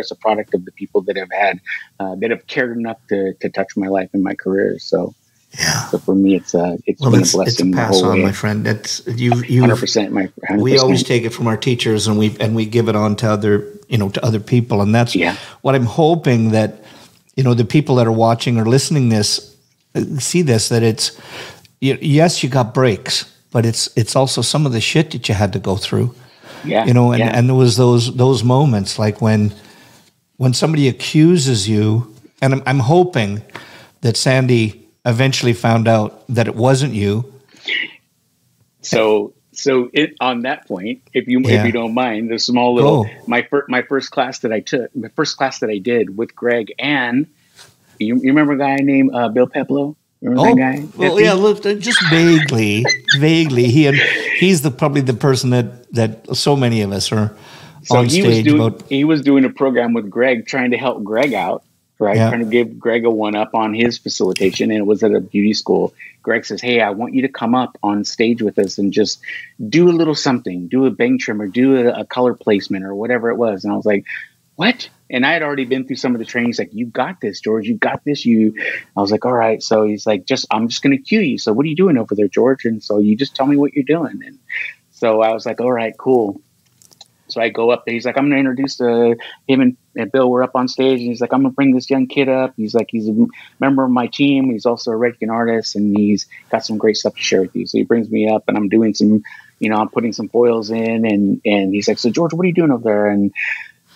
as a product of the people that have cared enough to touch my life and my career. So. Yeah. So for me, it's been a blessing. It's a pass on, my friend. It's you. 100%. 100%. We always take it from our teachers, and we give it on to other people, and that's what I'm hoping that the people that are watching or listening see this, that it's yes, you got breaks, but it's also some of the shit that you had to go through. Yeah. And there was those moments like when somebody accuses you, and I'm hoping that Sandy eventually found out that it wasn't you. So on that point, if you don't mind, the small little my first class that I did with Greg, and you remember a guy named Bill Peplow? Remember that guy? Well, yeah, look, just vaguely. He's probably the person that so many of us are on stage. He was doing a program with Greg, trying to help Greg out. Right, trying to give Greg a one-up on his facilitation, and it was at a beauty school. Greg says, "Hey, I want you to come up on stage with us and just do a little something, do a bang trim or do a color placement or whatever it was." And I was like, "What?" And I had already been through some of the trainings. Like, "You got this, George. You got this." I was like, "All right." So he's like, "I'm just going to cue you. So what are you doing over there, George?" And so you just tell me what you're doing. And so I was like, "All right, cool." So I go up there. He's like, "I'm going to introduce him and Bill. We're up on stage." And he's like, "I'm going to bring this young kid up. He's like, he's a member of my team. He's also a Redken artist, and he's got some great stuff to share with you." So he brings me up, and I'm doing some, I'm putting some foils in, and he's like, "So George, what are you doing over there?" And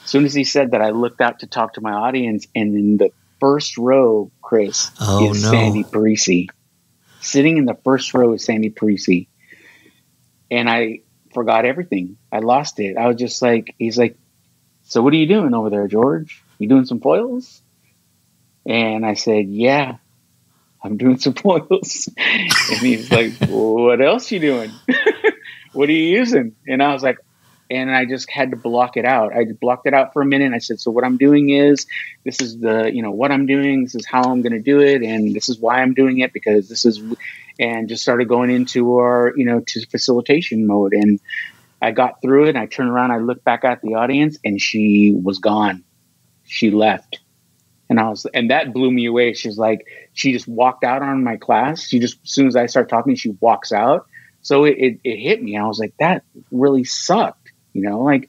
as soon as he said that, I looked out to talk to my audience, and in the first row, Chris, is Sandy Parisi. Sitting in the first row is Sandy Parisi. And I forgot everything. I lost it. I was just like, he's like, "So what are you doing over there, George? You doing some foils?" And I said, "Yeah, I'm doing some foils." And he's like, "What else you doing? What are you using?" And I was like, and I just had to block it out. I blocked it out for a minute. And I said, "So what I'm doing is, this is what I'm doing. This is how I'm going to do it. And this is why I'm doing it, because this is," and just started going into our, to facilitation mode. And I got through it, and I turned around, I looked back at the audience, and she was gone. She left. And that blew me away. She's like, she just walked out on my class. As soon as I start talking, she walks out. So it hit me. I was like, that really sucked. Like,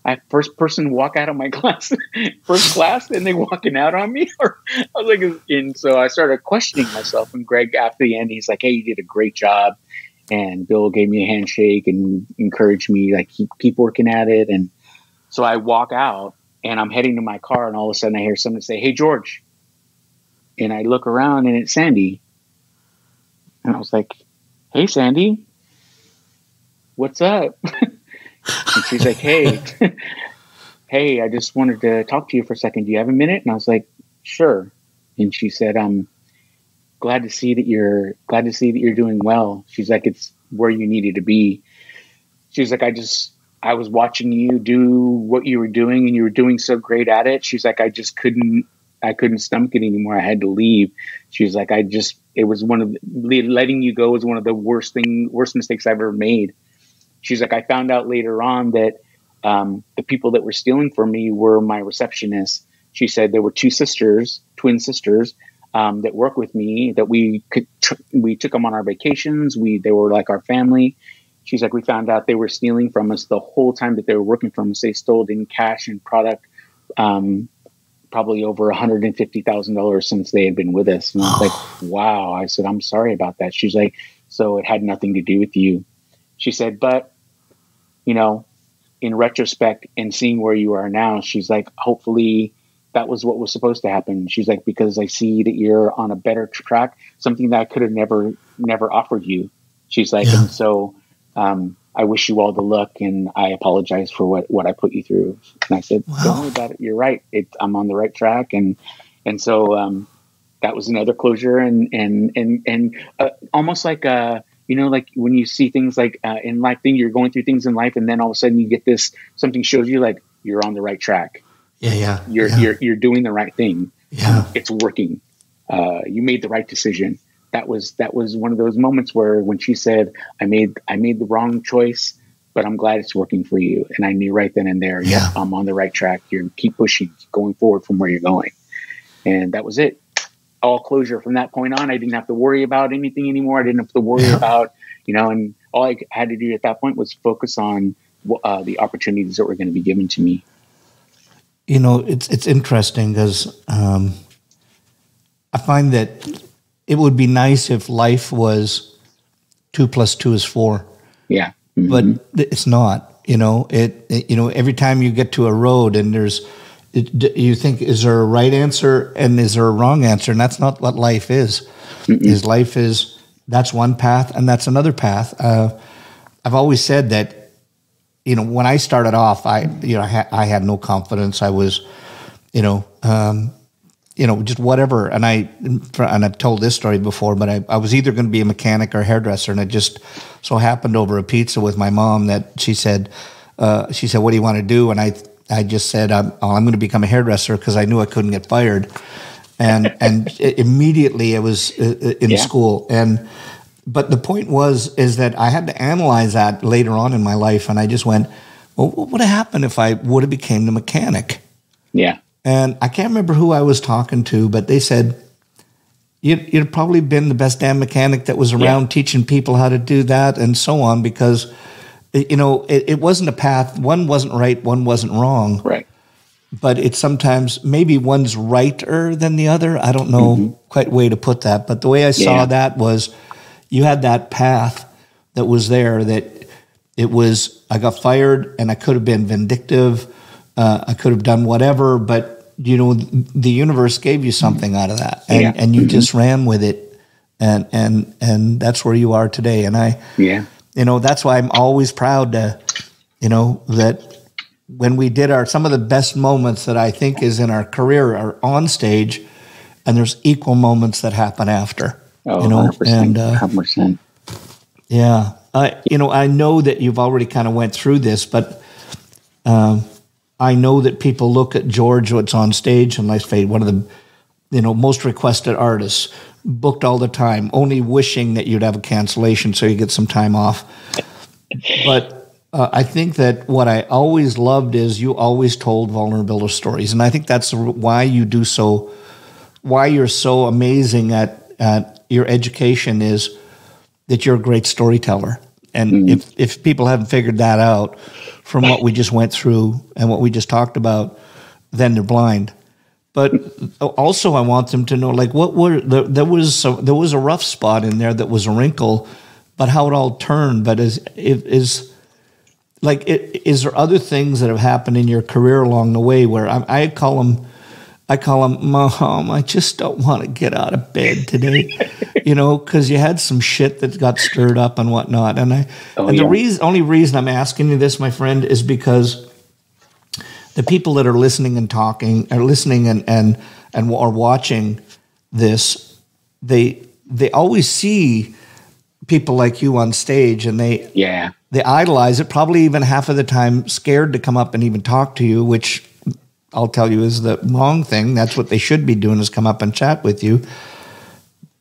I first person walk out of my class, first class, and they walking out on me. I was like, and so I started questioning myself. And Greg, after the end, he's like, "Hey, you did a great job." And Bill gave me a handshake and encouraged me, like, keep working at it. And so I walk out, and I'm heading to my car, and all of a sudden I hear someone say, "Hey, George." And I look around, and it's Sandy. And I was like, "Hey, Sandy, what's up?" And she's like, "Hey, hey, I just wanted to talk to you for a second. Do you have a minute?" And I was like, "Sure." And she said, "I'm glad to see that you're doing well." She's like, "It's where you needed to be." She's like, I was watching you do what you were doing, and you were doing so great at it." She's like, I couldn't stomach it anymore. I had to leave." She's like, it was letting you go was one of the worst mistakes I've ever made. She's like, "I found out later on that the people that were stealing from me were my receptionists." She said there were twin sisters that work with me, that we took them on our vacations. They were like our family. She's like, "We found out they were stealing from us the whole time that they were working from us. They stole in cash and product, probably over $150,000 since they had been with us." And I was like, "Wow." I said, "I'm sorry about that." She's like, "So it had nothing to do with you." She said, "But, in retrospect and seeing where you are now," she's like, "hopefully that was what was supposed to happen." She's like, "Because I see that you're on a better track, something that I could have never offered you." She's like, "And so I wish you all the luck, and I apologize for what I put you through." And I said, "Don't worry about it. You're right. I'm on the right track." And so that was another closure, and almost like like when you see things like in life, you're going through things in life, and then all of a sudden you get this, something shows you like you're on the right track. You're doing the right thing. It's working. You made the right decision. That was one of those moments where when she said, I made the wrong choice, but I'm glad it's working for you. And I knew right then and there, I'm on the right track. You keep pushing, keep going forward from where you're going. And that was it. All closure from that point on. I didn't have to worry about anything anymore. I didn't have to worry about, and all I had to do at that point was focus on the opportunities that were going to be given to me. It's interesting because I find that it would be nice if life was 2 + 2 is 4. Yeah. But it's not, every time you get to a road and you think, is there a right answer and is there a wrong answer? And that's not what life is. Life is, that's one path and that's another path. I've always said that, when I started off, I had no confidence. I was, just whatever. And I've told this story before, but I was either going to be a mechanic or a hairdresser. And it just so happened over a pizza with my mom that she said, what do you want to do? And I just said, I'm going to become a hairdresser because I knew I couldn't get fired. And immediately I was in school. But the point is that I had to analyze that later on in my life. And I just went, well, what would have happened if I would have became the mechanic? Yeah. And I can't remember who I was talking to, but they said, you'd probably been the best damn mechanic that was around teaching people how to do that and so on, because, it wasn't a path. One wasn't right, one wasn't wrong. Right. But it's sometimes, maybe one's righter than the other. I don't know quite way to put that. But the way I saw that was you had that path that was there, that it was, I got fired and I could have been vindictive. I could have done whatever, but the universe gave you something out of that, and you just ran with it, and that's where you are today. And that's why I'm always proud to, that when we did some of the best moments that I think is in our career are on stage, and there's equal moments that happen after. 100%, and 100%. Yeah, I know that you've already kind of went through this, but. I know that people look at George, what's on stage, and let's say one of the, most requested artists, booked all the time, only wishing that you'd have a cancellation so you get some time off. But I think that what I always loved is you always told vulnerability stories, and I think that's why you're so amazing at your education, is that you're a great storyteller. And if people haven't figured that out from what we just went through and what we just talked about, then they're blind. But also I want them to know, like, there was a rough spot in there that was a wrinkle, but how it all turned. But is there other things that have happened in your career along the way where I call them, Mom, I just don't want to get out of bed today, because you had some shit that got stirred up and whatnot. And the only reason I'm asking you this, my friend, is because the people that are listening and talking, are listening and are watching this, they always see people like you on stage, and they idolize it. Probably even half of the time scared to come up and even talk to you, which I'll tell you is the wrong thing. That's what they should be doing, is come up and chat with you.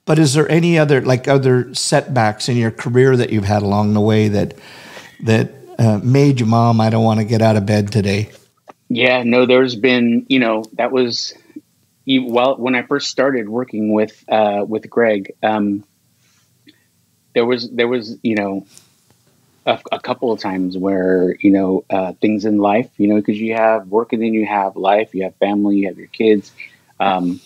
But is there any other setbacks in your career that you've had along the way that made you, Mom, I don't want to get out of bed today? Yeah, no, there's been, that was, when I first started working with Greg, there was, a couple of times where, things in life, because you have work and then you have life, you have family, you have your kids. I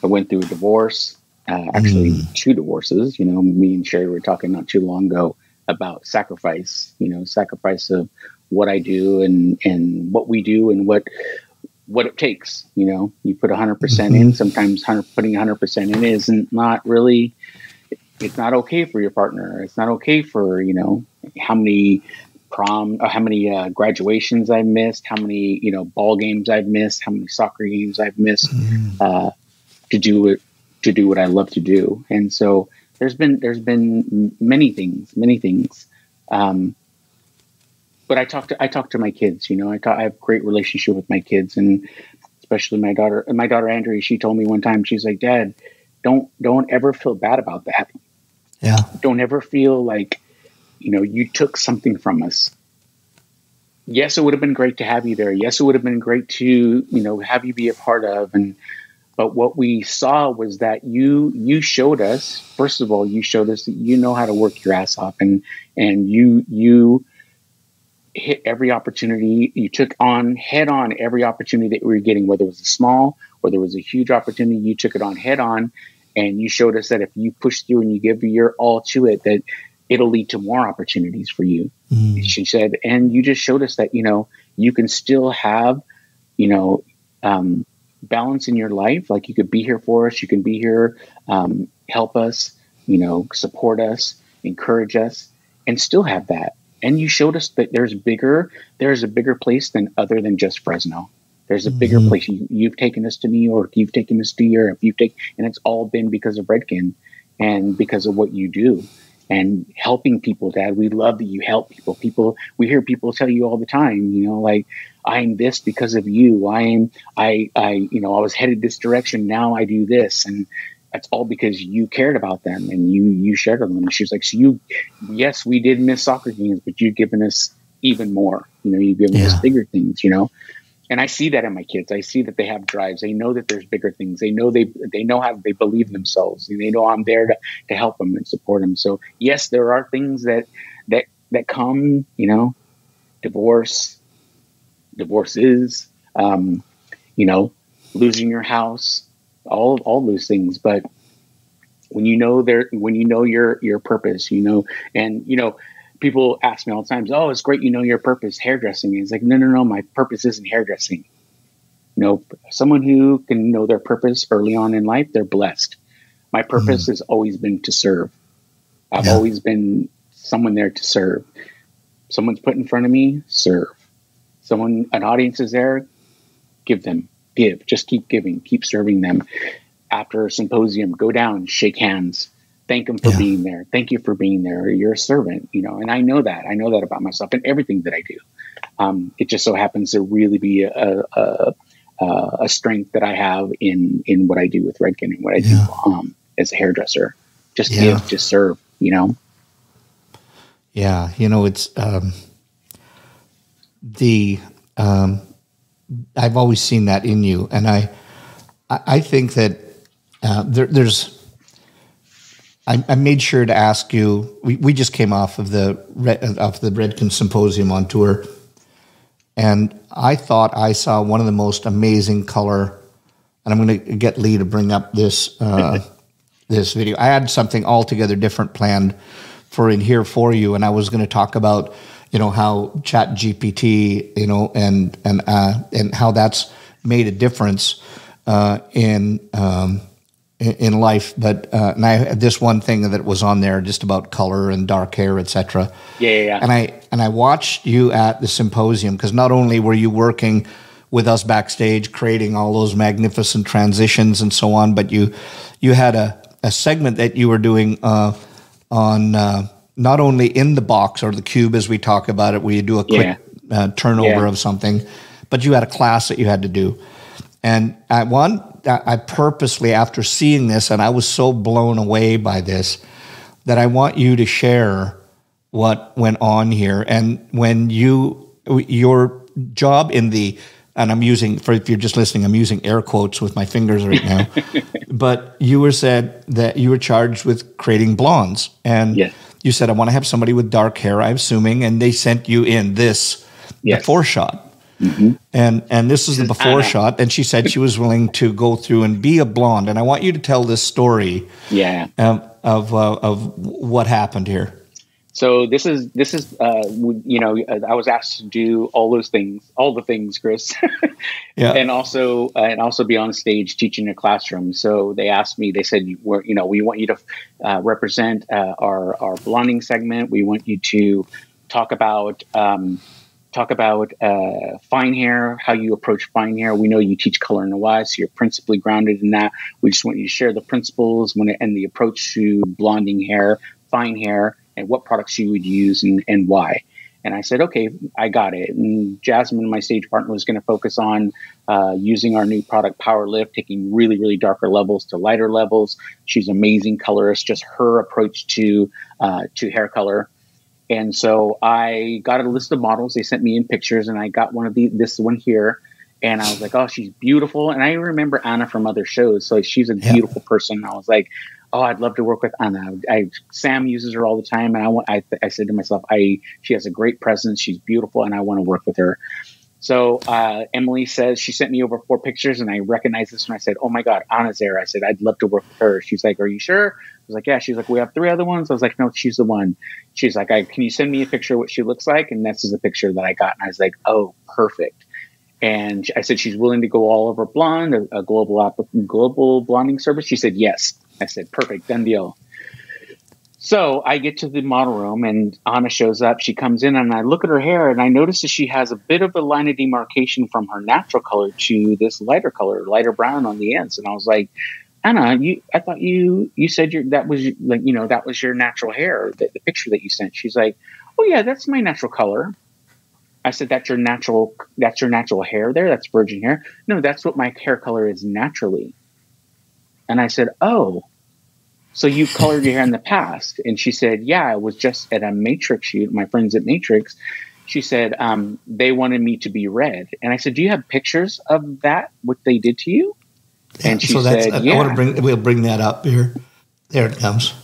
went through a divorce, actually 2 divorces. Me and Sherry were talking not too long ago about sacrifice, sacrifice of what I do and what we do and what it takes. You put 100% in, sometimes putting 100% in isn't not really, it's not okay for your partner. It's not okay for, how many graduations I've missed, how many, ball games I've missed, how many soccer games I've missed. do what I love to do. And so there's been many things. But I talk to my kids, I have a great relationship with my kids, and especially my daughter Andrea. She told me one time, she's like, Dad, don't ever feel bad about that. Yeah. Don't ever feel like, you took something from us. Yes, it would have been great to have you there. Yes, it would have been great to, have you be a part of. But what we saw was that you showed us, first of all, you showed us that you know how to work your ass off, and you hit every opportunity. You took on head on every opportunity that we were getting, whether it was a small, whether it was a huge opportunity, you took it on head on. And you showed us that if you push through and you give your all to it, that it'll lead to more opportunities for you. She said, and you just showed us that, you can still have, balance in your life. Like, you could be here for us. You can be here, help us, support us, encourage us, and still have that. And you showed us that there's a bigger place other than just Fresno. There's a bigger place. You've taken us to New York. You've taken us to Europe. And it's all been because of Redken and because of what you do and helping people, Dad. We love that you help people. We hear people tell you all the time, like, I'm this because of you. I was headed this direction. Now I do this. And that's all because you cared about them and you shared with them. And she was like, yes, we did miss soccer games, but you've given us even more. You've given us bigger things, And I see that in my kids. I see that they have drives. They know that there's bigger things. They know how they believe in themselves. And they know I'm there to help them and support them. So yes, there are things that come, divorces, losing your house, all those things. But when you know your purpose, people ask me all the time, oh, it's great, your purpose, hairdressing. And it's like, no, my purpose isn't hairdressing. Someone who can know their purpose early on in life, they're blessed. My purpose has always been to serve. I've always been someone there to serve. Someone's put in front of me, serve. An audience is there, give, just keep giving, keep serving them. After a symposium, go down, shake hands. Thank them for being there. Thank you for being there. You're a servant, and I know that about myself and everything that I do. It just so happens to really be a strength that I have in what I do with Redken and what I do as a hairdresser. Just give, just serve, Yeah. It's, I've always seen that in you. And I think that, I made sure to ask you. We just came off of the Redken Symposium on Tour, and I thought I saw one of the most amazing color. And I'm going to get Lee to bring up this this video. I had something altogether different planned for you, and I was going to talk about how ChatGPT, and how that's made a difference in life, but and I had this one thing that was on there just about color and dark hair, etc. Yeah. And I watched you at the symposium, because not only were you working with us backstage, creating all those magnificent transitions and so on, but you had a segment that you were doing on not only in the box or the cube as we talk about it, where you do a quick turnover of something, but you had a class that you had to do. And I purposely, after seeing this, and I was so blown away by this, that I want you to share what went on here. And when your job and I'm using, if you're just listening, I'm using air quotes with my fingers right now, but you said that you were charged with creating blondes. And you said, I want to have somebody with dark hair, I'm assuming, and they sent you in this before shot. Mm-hmm. And this is the before shot, and she said she was willing to go through and be a blonde. And I want you to tell this story of what happened here. So this is I was asked to do all the things, Chris, and also be on stage teaching a classroom. So they asked me, they said, we want you to represent our blonding segment. We want you to talk about talk about fine hair, how you approach fine hair. We know you teach color and NAHA, so you're principally grounded in that. We just want you to share the principles and the approach to blonding hair, fine hair, and what products you would use and why. And I said, okay, I got it. And Jasmine, my stage partner, was going to focus on using our new product, Power Lift, taking really, really darker levels to lighter levels. She's an amazing colorist, just her approach to hair color. And so I got a list of models. They sent me in pictures, and I got this one here. And I was like, oh, she's beautiful. And I remember Anna from other shows. So she's a beautiful person. I was like, oh, I'd love to work with Anna. Sam uses her all the time. And I said to myself, she has a great presence. She's beautiful, and I want to work with her. So Emily says, she sent me over 4 pictures, and I recognized this one. I said, oh my God, Anna's there. I said, I'd love to work with her. She's like, are you sure? I was like, yeah. She's like, we have 3 other ones. I was like, no, she's the one. She's like, can you send me a picture of what she looks like? And this is the picture that I got. And I was like, oh, perfect. And I said, she's willing to go all over blonde, a global blonding service. She said, yes. I said, perfect, done deal. So I get to the model room, and Anna shows up. She comes in, and I look at her hair, and I notice that she has a bit of a line of demarcation from her natural color to this lighter color, lighter brown on the ends. And I was like, Anna, I thought you said that was your natural hair, the picture that you sent. She's like, oh yeah, that's my natural color. I said, that's your natural hair there? That's virgin hair? No, that's what my hair color is naturally. And I said, oh, so you colored your hair in the past? And she said, yeah, I was just at a Matrix shoot. My friends at Matrix, she said, they wanted me to be red. And I said, do you have pictures of that, what they did to you? And she said, yeah. We'll bring that up here. There it comes.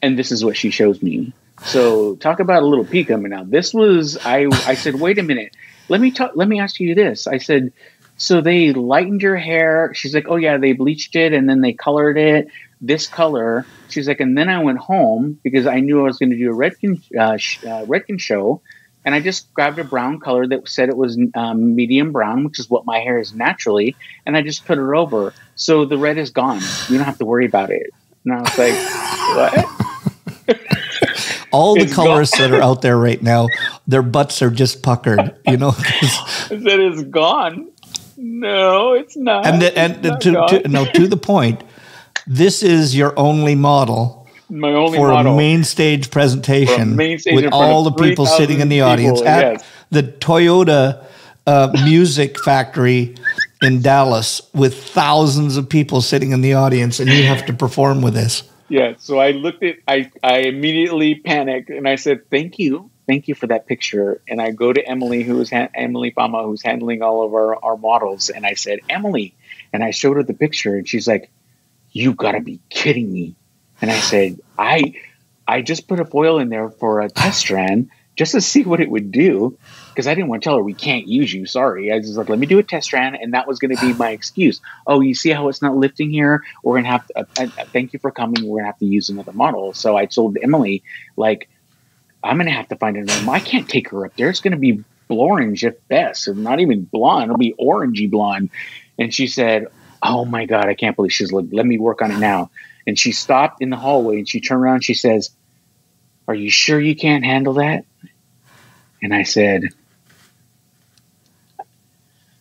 And this is what she shows me. So talk about a little peek coming out. This was, I said, wait a minute. Let me ask you this. I said, so they lightened your hair. She's like, oh yeah, they bleached it and then they colored it this color. She's like, and then I went home because I knew I was going to do a Redken show. And I just grabbed a brown color that said it was medium brown, which is what my hair is naturally. And I just put it over. So the red is gone. You don't have to worry about it. And I was like, what? All the colorists that are out there right now, their butts are just puckered, you know. I said it's gone. No, it's not. To the point, this is your only model. My only for model. A main stage presentation with all the people sitting in the audience at the Toyota Music Factory in Dallas with thousands of people sitting in the audience, and you have to perform with this. Yeah, so I looked at, I immediately panicked, and I said, thank you for that picture. And I go to Emily, Emily Fama, who's handling all of our models, and I said, Emily, and I showed her the picture, and she's like, you gotta be kidding me. And I said, I just put a foil in there for a test strand just to see what it would do, because I didn't want to tell her we can't use you. Sorry. I was like, let me do a test strand, and that was going to be my excuse. Oh, you see how it's not lifting here? We're going to have to, thank you for coming. We're going to have to use another model. So I told Emily, like, I'm going to have to find another model. I can't take her up there. It's going to be orange at best. So not even blonde. It'll be orangey blonde. And she said, oh my God, I can't believe. She's like, let me work on it now. And she stopped in the hallway, and she turned around and she says, are you sure you can't handle that? And I said,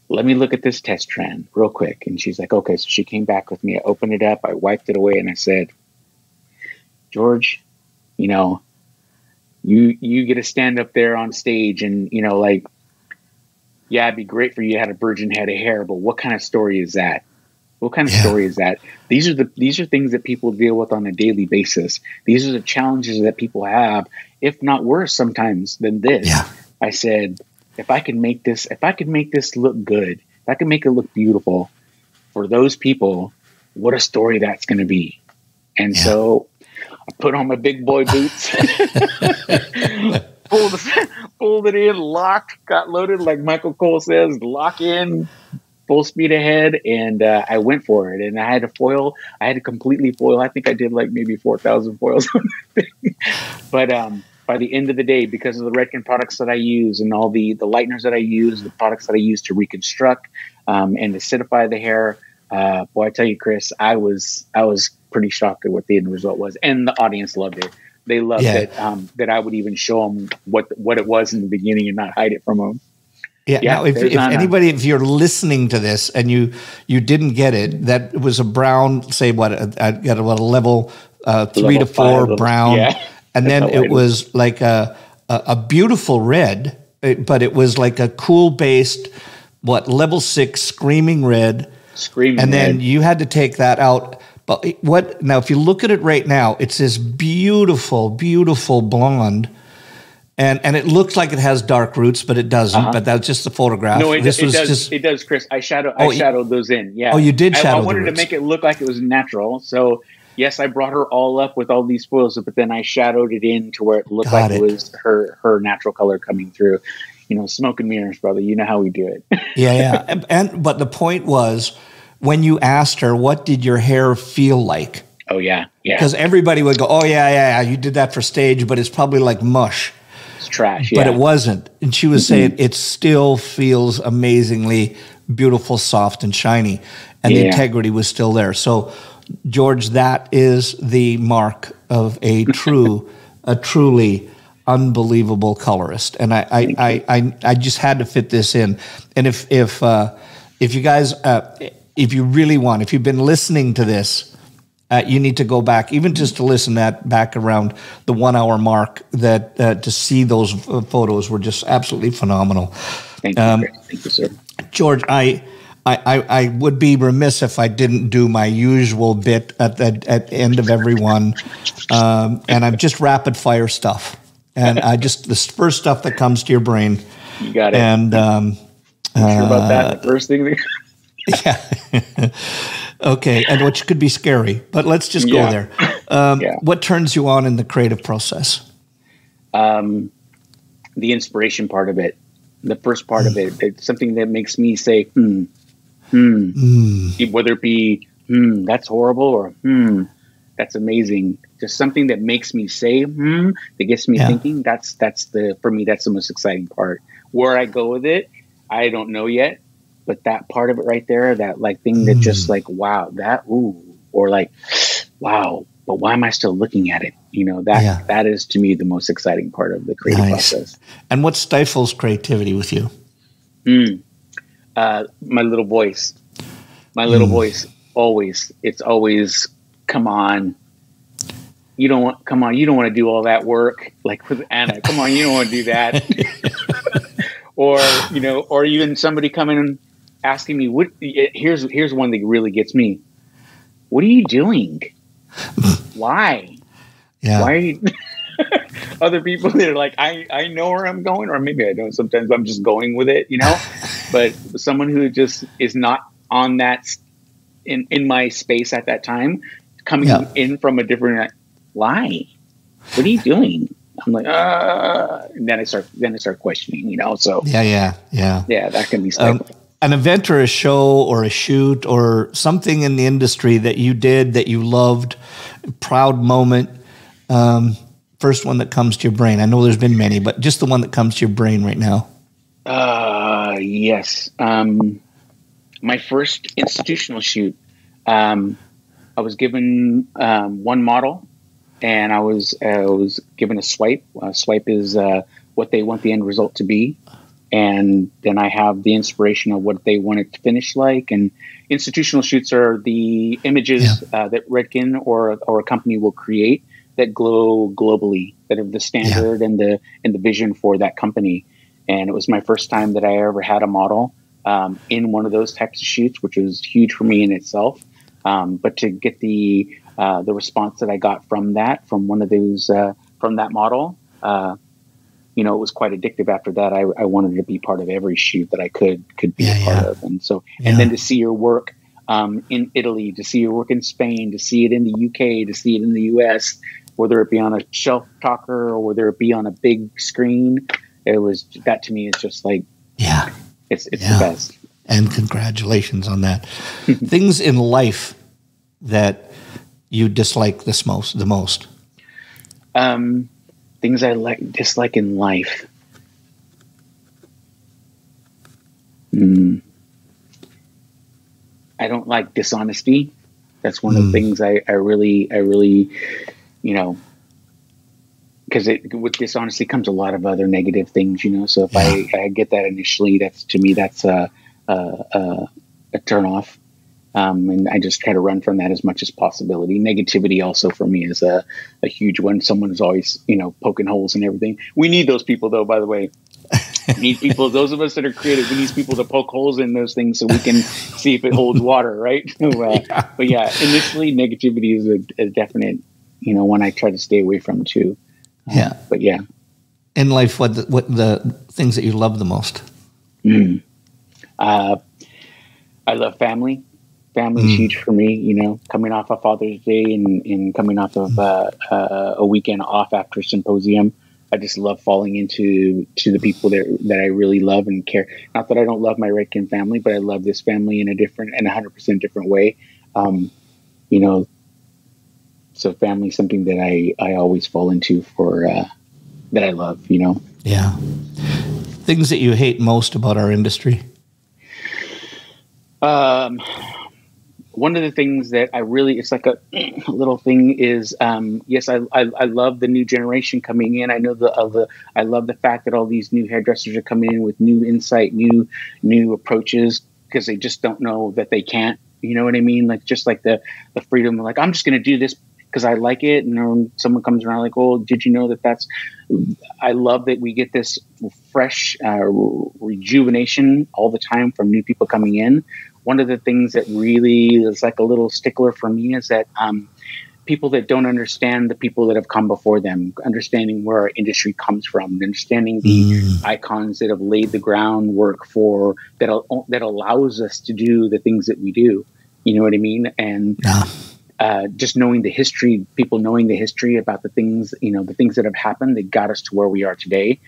let me look at this test strand real quick. And she's like, okay. So she came back with me. I opened it up. I wiped it away, and I said, George, you know, you get to stand up there on stage and, you know, like, yeah, it'd be great for you to have a virgin head of hair, but what kind of story is that? What kind of story is that? These are things that people deal with on a daily basis. These are the challenges that people have, if not worse sometimes than this. Yeah. I said, if I can make this look good, if I can make it look beautiful for those people, what a story that's going to be. And so I put on my big boy boots, pulled it in, locked, got loaded, like Michael Cole says, lock in, full speed ahead, and I went for it. And I had to completely foil. I think I did like maybe 4,000 foils on that thing. But by the end of the day, because of the Redken products that I use and all the lighteners that I use, the products that I use to reconstruct and to acidify the hair, boy, I tell you, Chris, I was pretty shocked at what the end result was, and the audience loved it. They loved it, that I would even show them what it was in the beginning and not hide it from them. Yeah. Now, if anybody, if you're listening to this and you didn't get it, that was a brown, say I got a level 3 to 4 brown, and then it was like a beautiful red, but it was like a cool based level 6 screaming red, and then you had to take that out. But now, if you look at it right now, it's this beautiful, beautiful blonde. And it looks like it has dark roots, but it doesn't. But that's just the photograph. No, it does, Chris. I shadowed those in. Yeah. Oh, you did shadow. I wanted to make it look like it was natural. So yes, I brought her all up with all these foils, but then I shadowed it in to where it looked like it was her natural color coming through. Smoke and mirrors, brother. You know how we do it. Yeah. But the point was, when you asked her, what did your hair feel like? Oh yeah. Because everybody would go, oh yeah, you did that for stage, but it's probably like mush. It's trash, but it wasn't. And she was saying it still feels amazingly beautiful, soft, and shiny, and the integrity was still there. So, George, that is the mark of a truly unbelievable colorist. And I just had to fit this in. And if you guys, if you really want, if you've been listening to this. You need to go back, even just to listen back around the 1 hour mark, to see those photos were just absolutely phenomenal. Thank you, sir. George, I would be remiss if I didn't do my usual bit at the end of every one, and I'm just rapid fire stuff, and the first stuff that comes to your brain. You got it. And I'm sure about that. The first thing. Yeah. Okay, and which could be scary, but let's just go there. What turns you on in the creative process? The inspiration part of it. The first part of it. It's something that makes me say, whether it be, that's horrible, or, that's amazing. Just something that makes me say, that gets me thinking. For me, that's the most exciting part. Where I go with it, I don't know yet. But that part of it right there, that like thing that just like, wow, or like, wow, but why am I still looking at it? That is to me the most exciting part of the creative process. And what stifles creativity with you? My little voice. My little voice, always. It's always, come on. You don't want to do all that work. Like with Anna, come on, you don't want to do that. Or even somebody coming and asking me, here's one that really gets me. What are you doing? Why? Yeah. Why are you other people that are like, I know where I'm going, or maybe I don't. Sometimes I'm just going with it, but someone who just is not on that in my space at that time, coming in from a different, why? What are you doing? I'm like, and then I start questioning, so. Yeah, that can be stifling. An event or a show or a shoot or something in the industry that you did that you loved, proud moment, first one that comes to your brain. I know there's been many, but just the one that comes to your brain right now. Yes. My first institutional shoot, I was given one model, and I was given a swipe. Swipe is what they want the end result to be. And then I have the inspiration of what they want it to finish like. And institutional shoots are the images that Redken or a company will create that glow globally, that are the standard and the vision for that company. And it was my first time that I ever had a model in one of those types of shoots, which was huge for me in itself. But to get the response that I got from one of those from that model. It was quite addictive after that. I wanted to be part of every shoot that I could be a part of. And so, and then to see your work in Italy, to see your work in Spain, to see it in the UK, to see it in the US, whether it be on a shelf talker or whether it be on a big screen, that to me is just like, it's the best. And congratulations on that. Things in life that you dislike the most. Things I dislike in life. I don't like dishonesty. That's one of the things I really, because with dishonesty comes a lot of other negative things, you know. So if I get that initially, that's a turn off. And I just try to run from that as much as possibility. Negativity also for me is a huge one. Someone's always, you know, poking holes and everything. We need those people, though, by the way. We need people, those of us that are creative, we need people to poke holes in those things so we can see if it holds water, right? But yeah, initially negativity is a definite, you know, one I try to stay away from too. But yeah. In life, what the things that you love the most? I love family. Family is huge for me, you know, coming off of Father's Day and coming off of a weekend off after Symposium. I just love falling into the people that I really love and care. Not that I don't love my Redken family, but I love this family in a 100% different way. You know, so family is something that I always fall into for, that I love, you know? Yeah. Things that you hate most about our industry? One of the things that it's like a little thing is, yes, I love the new generation coming in. I know I love the fact that all these new hairdressers are coming in with new insight, new approaches, because they just don't know that they can't, you know what I mean? Like, just like the freedom, like, I'm just going to do this because I like it. And then someone comes around like, oh, did you know I love that we get this fresh rejuvenation all the time from new people coming in. One of the things that really is like a little stickler for me is that people that don't understand the people that have come before them, understanding where our industry comes from, understanding the icons that have laid the groundwork for that allows us to do the things that we do. You know what I mean? And just knowing the history, people knowing the history about the things, you know, the things that have happened that got us to where we are today.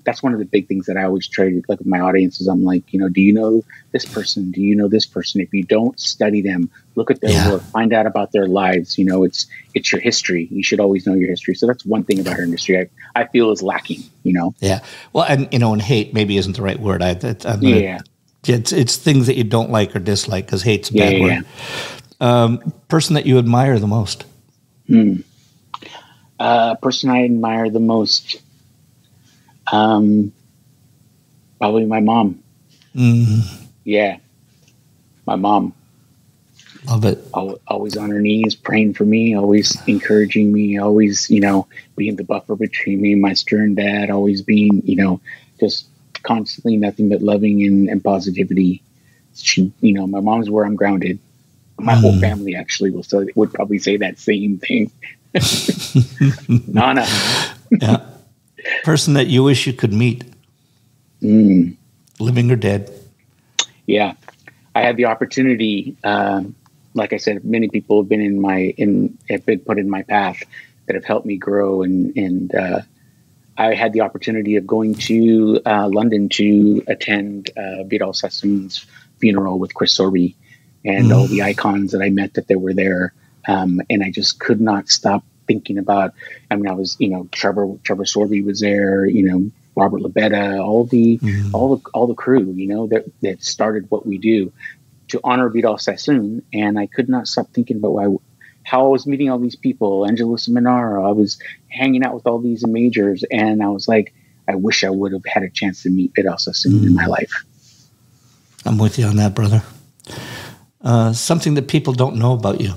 That's one of the big things that I always try to, like, with my audiences. I'm like, you know, do you know this person? Do you know this person? If you don't, study them, look at their work, find out about their lives. You know, it's your history. You should always know your history. So that's one thing about our industry I feel is lacking, you know? Yeah. Well, and, you know, and hate maybe isn't the right word. It's things that you don't like or dislike, because hate's a bad word. Person that you admire the most? Person I admire the most, probably my mom. Yeah, my mom. Love it. Always on her knees, praying for me, always encouraging me, always, you know, being the buffer between me and my stern dad, always being, you know, just constantly nothing but loving and positivity. She, you know, my mom's where I'm grounded. My whole family actually would probably say that same thing. Nana. Yeah. Person that you wish you could meet? Living or dead? Yeah. I had the opportunity, like I said, many people have been have been put in my path that have helped me grow, and I had the opportunity of going to London to attend Vidal Sassoon's funeral with Chris Sorby. And all the icons that I met that they were there. And I just could not stop thinking about, I mean, I was, you know, Trevor Sorby was there, you know, Robert Labetta, all the crew, you know, that started what we do to honor Vidal Sassoon. And I could not stop thinking about how I was meeting all these people, Angelo Seminaro. I was hanging out with all these majors. And I was like, I wish I would have had a chance to meet Vidal Sassoon in my life. I'm with you on that, brother. Something that people don't know about you.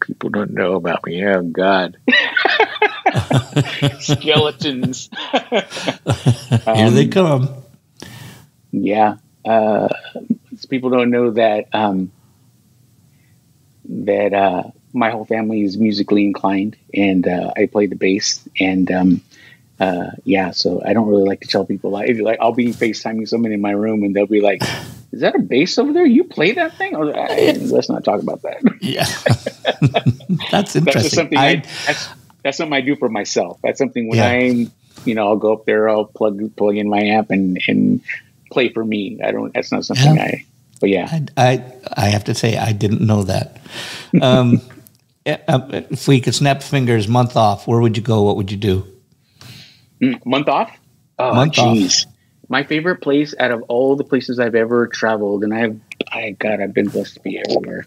People don't know about me. Oh, God. Skeletons. Here they come. Yeah. People don't know that my whole family is musically inclined, and I play the bass, and so I don't really like to tell people. Like, I'll be FaceTiming someone in my room, and they'll be like, "Is that a bass over there? You play that thing?" I was like, let's not talk about that. Yeah, that's interesting. That's something I do for myself. That's something when I'm, you know, I'll go up there, I'll plug in my amp and play for me. That's not something But yeah, I have to say I didn't know that. If we could snap fingers, month off, where would you go? What would you do? Month off? Oh, geez. My favorite place out of all the places I've ever traveled, and I've been blessed to be everywhere.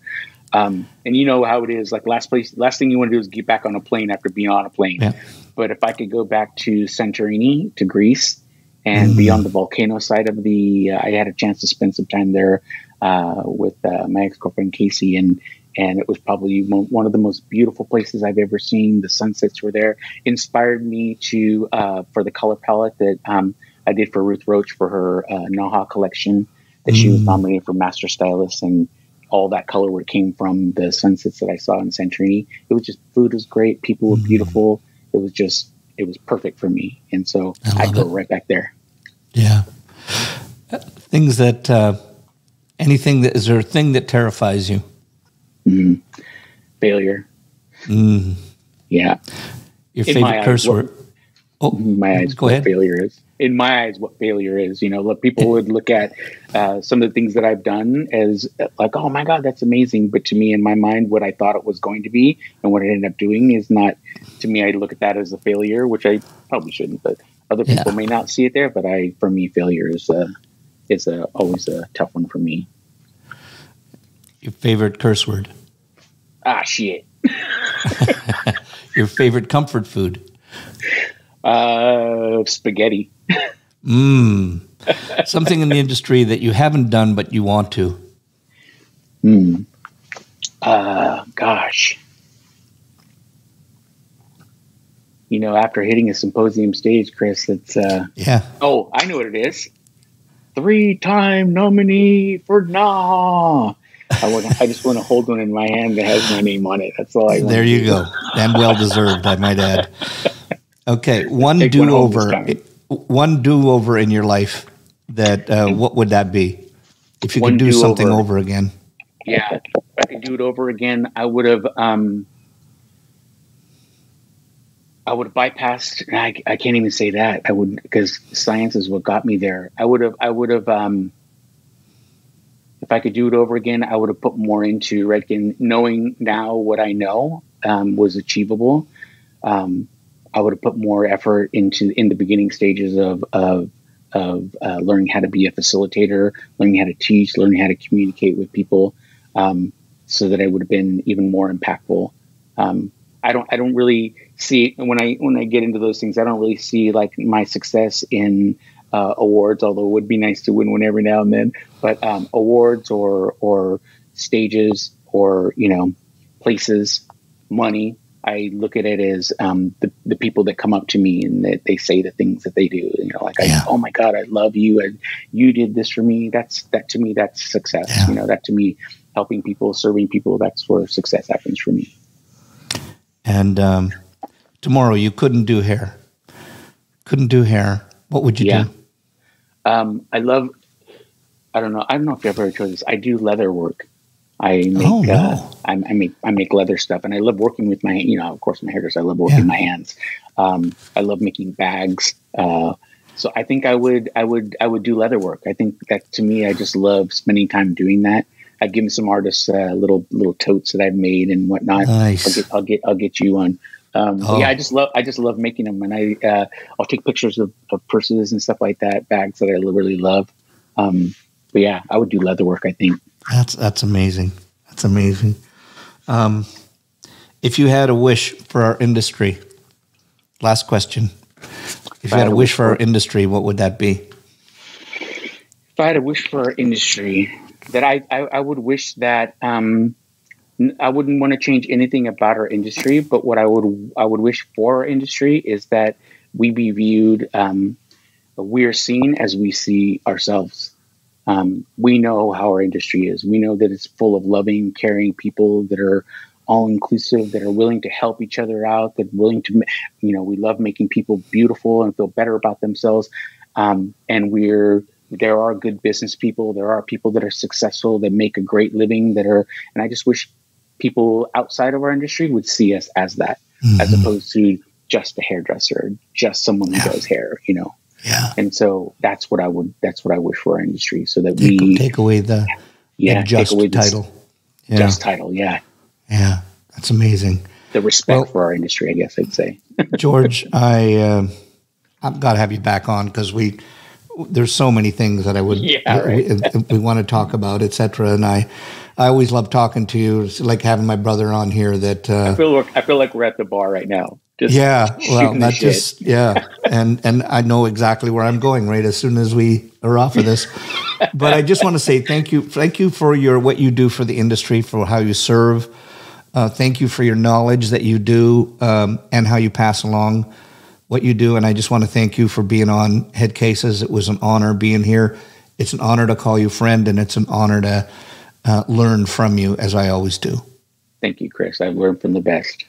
And you know how it is. Like last thing you want to do is get back on a plane after being on a plane. Yeah. But if I could go back to Santorini, to Greece, and be on the volcano side of I had a chance to spend some time there with my ex-girlfriend Casey, and it was probably one of the most beautiful places I've ever seen. The sunsets were there. Inspired me to for the color palette that I did for Ruth Roach for her NAHA collection that she was nominated for Master Stylist, and all that color work came from the sunsets that I saw in Santorini. It was just, food was great. People were beautiful. It was perfect for me. And so I go right back there. Yeah. Things that, is there a thing that terrifies you? Failure. Yeah. Your favorite curse word? In my eyes, go ahead. Failure is. In my eyes, what failure is. People would look at some of the things that I've done as like, oh my God, that's amazing. But to me, in my mind, what I thought it was going to be and what I ended up doing is not, to me, I look at that as a failure, which I probably shouldn't, but other people may not see it there. But for me, failure is always a tough one for me. Your favorite curse word? Ah, shit. Your favorite comfort food? Spaghetti. Something in the industry that you haven't done but you want to? Gosh. After hitting a symposium stage, Chris, it's Oh, I know what it is. 3-time nominee for NAHA. I just want to hold one in my hand that has my name on it. That's all I want. There you go. And well deserved, I might add. Okay, one do-over in your life that what would that be? If you could do something over again. Yeah, if I could do it over again, I would have bypassed. I can't even say that. I would, because science is what got me there. I would have if I could do it over again, I would have put more into Redken, knowing now what I know was achievable. I would have put more effort in the beginning stages of learning how to be a facilitator, learning how to teach, learning how to communicate with people, so that I would have been even more impactful. I don't really see, when I get into those things, I don't really see like my success in awards, although it would be nice to win one every now and then. But awards or stages or places, money. I look at it as the people that come up to me and that they say the things that they do. Oh my God, I love you, and you did this for me. That to me, that's success. Yeah. That to me, helping people, serving people, that's where success happens for me. And tomorrow you couldn't do hair. What would you do? I don't know if you've ever tried this. I do leather work. I make I make leather stuff, and I love working with my, of course, my hairdresser. I love working my hands. I love making bags. So I think I would do leather work. I think that, to me, I just love spending time doing that. I've given some artists little totes that I've made and whatnot. Nice. I'll get you one. Yeah, I just love making them, and I'll take pictures of purses and stuff like that, bags that I really love. But yeah, I would do leather work, I think. That's amazing. That's amazing. If you had a wish for our industry, last question. If you had a wish for our industry, what would that be? If I had a wish for our industry, that I would wish that I wouldn't want to change anything about our industry, but what I would wish for our industry is that we be viewed, we're seen as we see ourselves. We know how our industry is. We know that it's full of loving, caring people that are all inclusive, that are willing to help each other out, that willing to, we love making people beautiful and feel better about themselves. And there are good business people. There are people that are successful, that make a great living, and I just wish people outside of our industry would see us as that, as opposed to just a hairdresser, just someone who does hair, Yeah. And so that's what I wish for our industry, so that take away the just title. Just title. Yeah. Yeah. That's amazing. The respect for our industry, I guess I'd say. George, I've got to have you back on, because there's so many things that I would, we want to talk about, et cetera. And I always love talking to you. It's like having my brother on here. That I feel like we're at the bar right now. Just yeah, well, not shit. just yeah, and I know exactly where I'm going right as soon as we are off of this. But I just want to say thank you for what you do for the industry, for how you serve. Thank you for your knowledge that you do and how you pass along what you do. And I just want to thank you for being on Headcases. It was an honor being here. It's an honor to call you friend, and it's an honor to learn from you, as I always do. Thank you, Chris. I've learned from the best.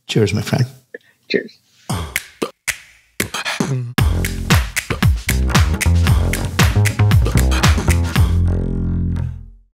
Cheers, my friend. Cheers.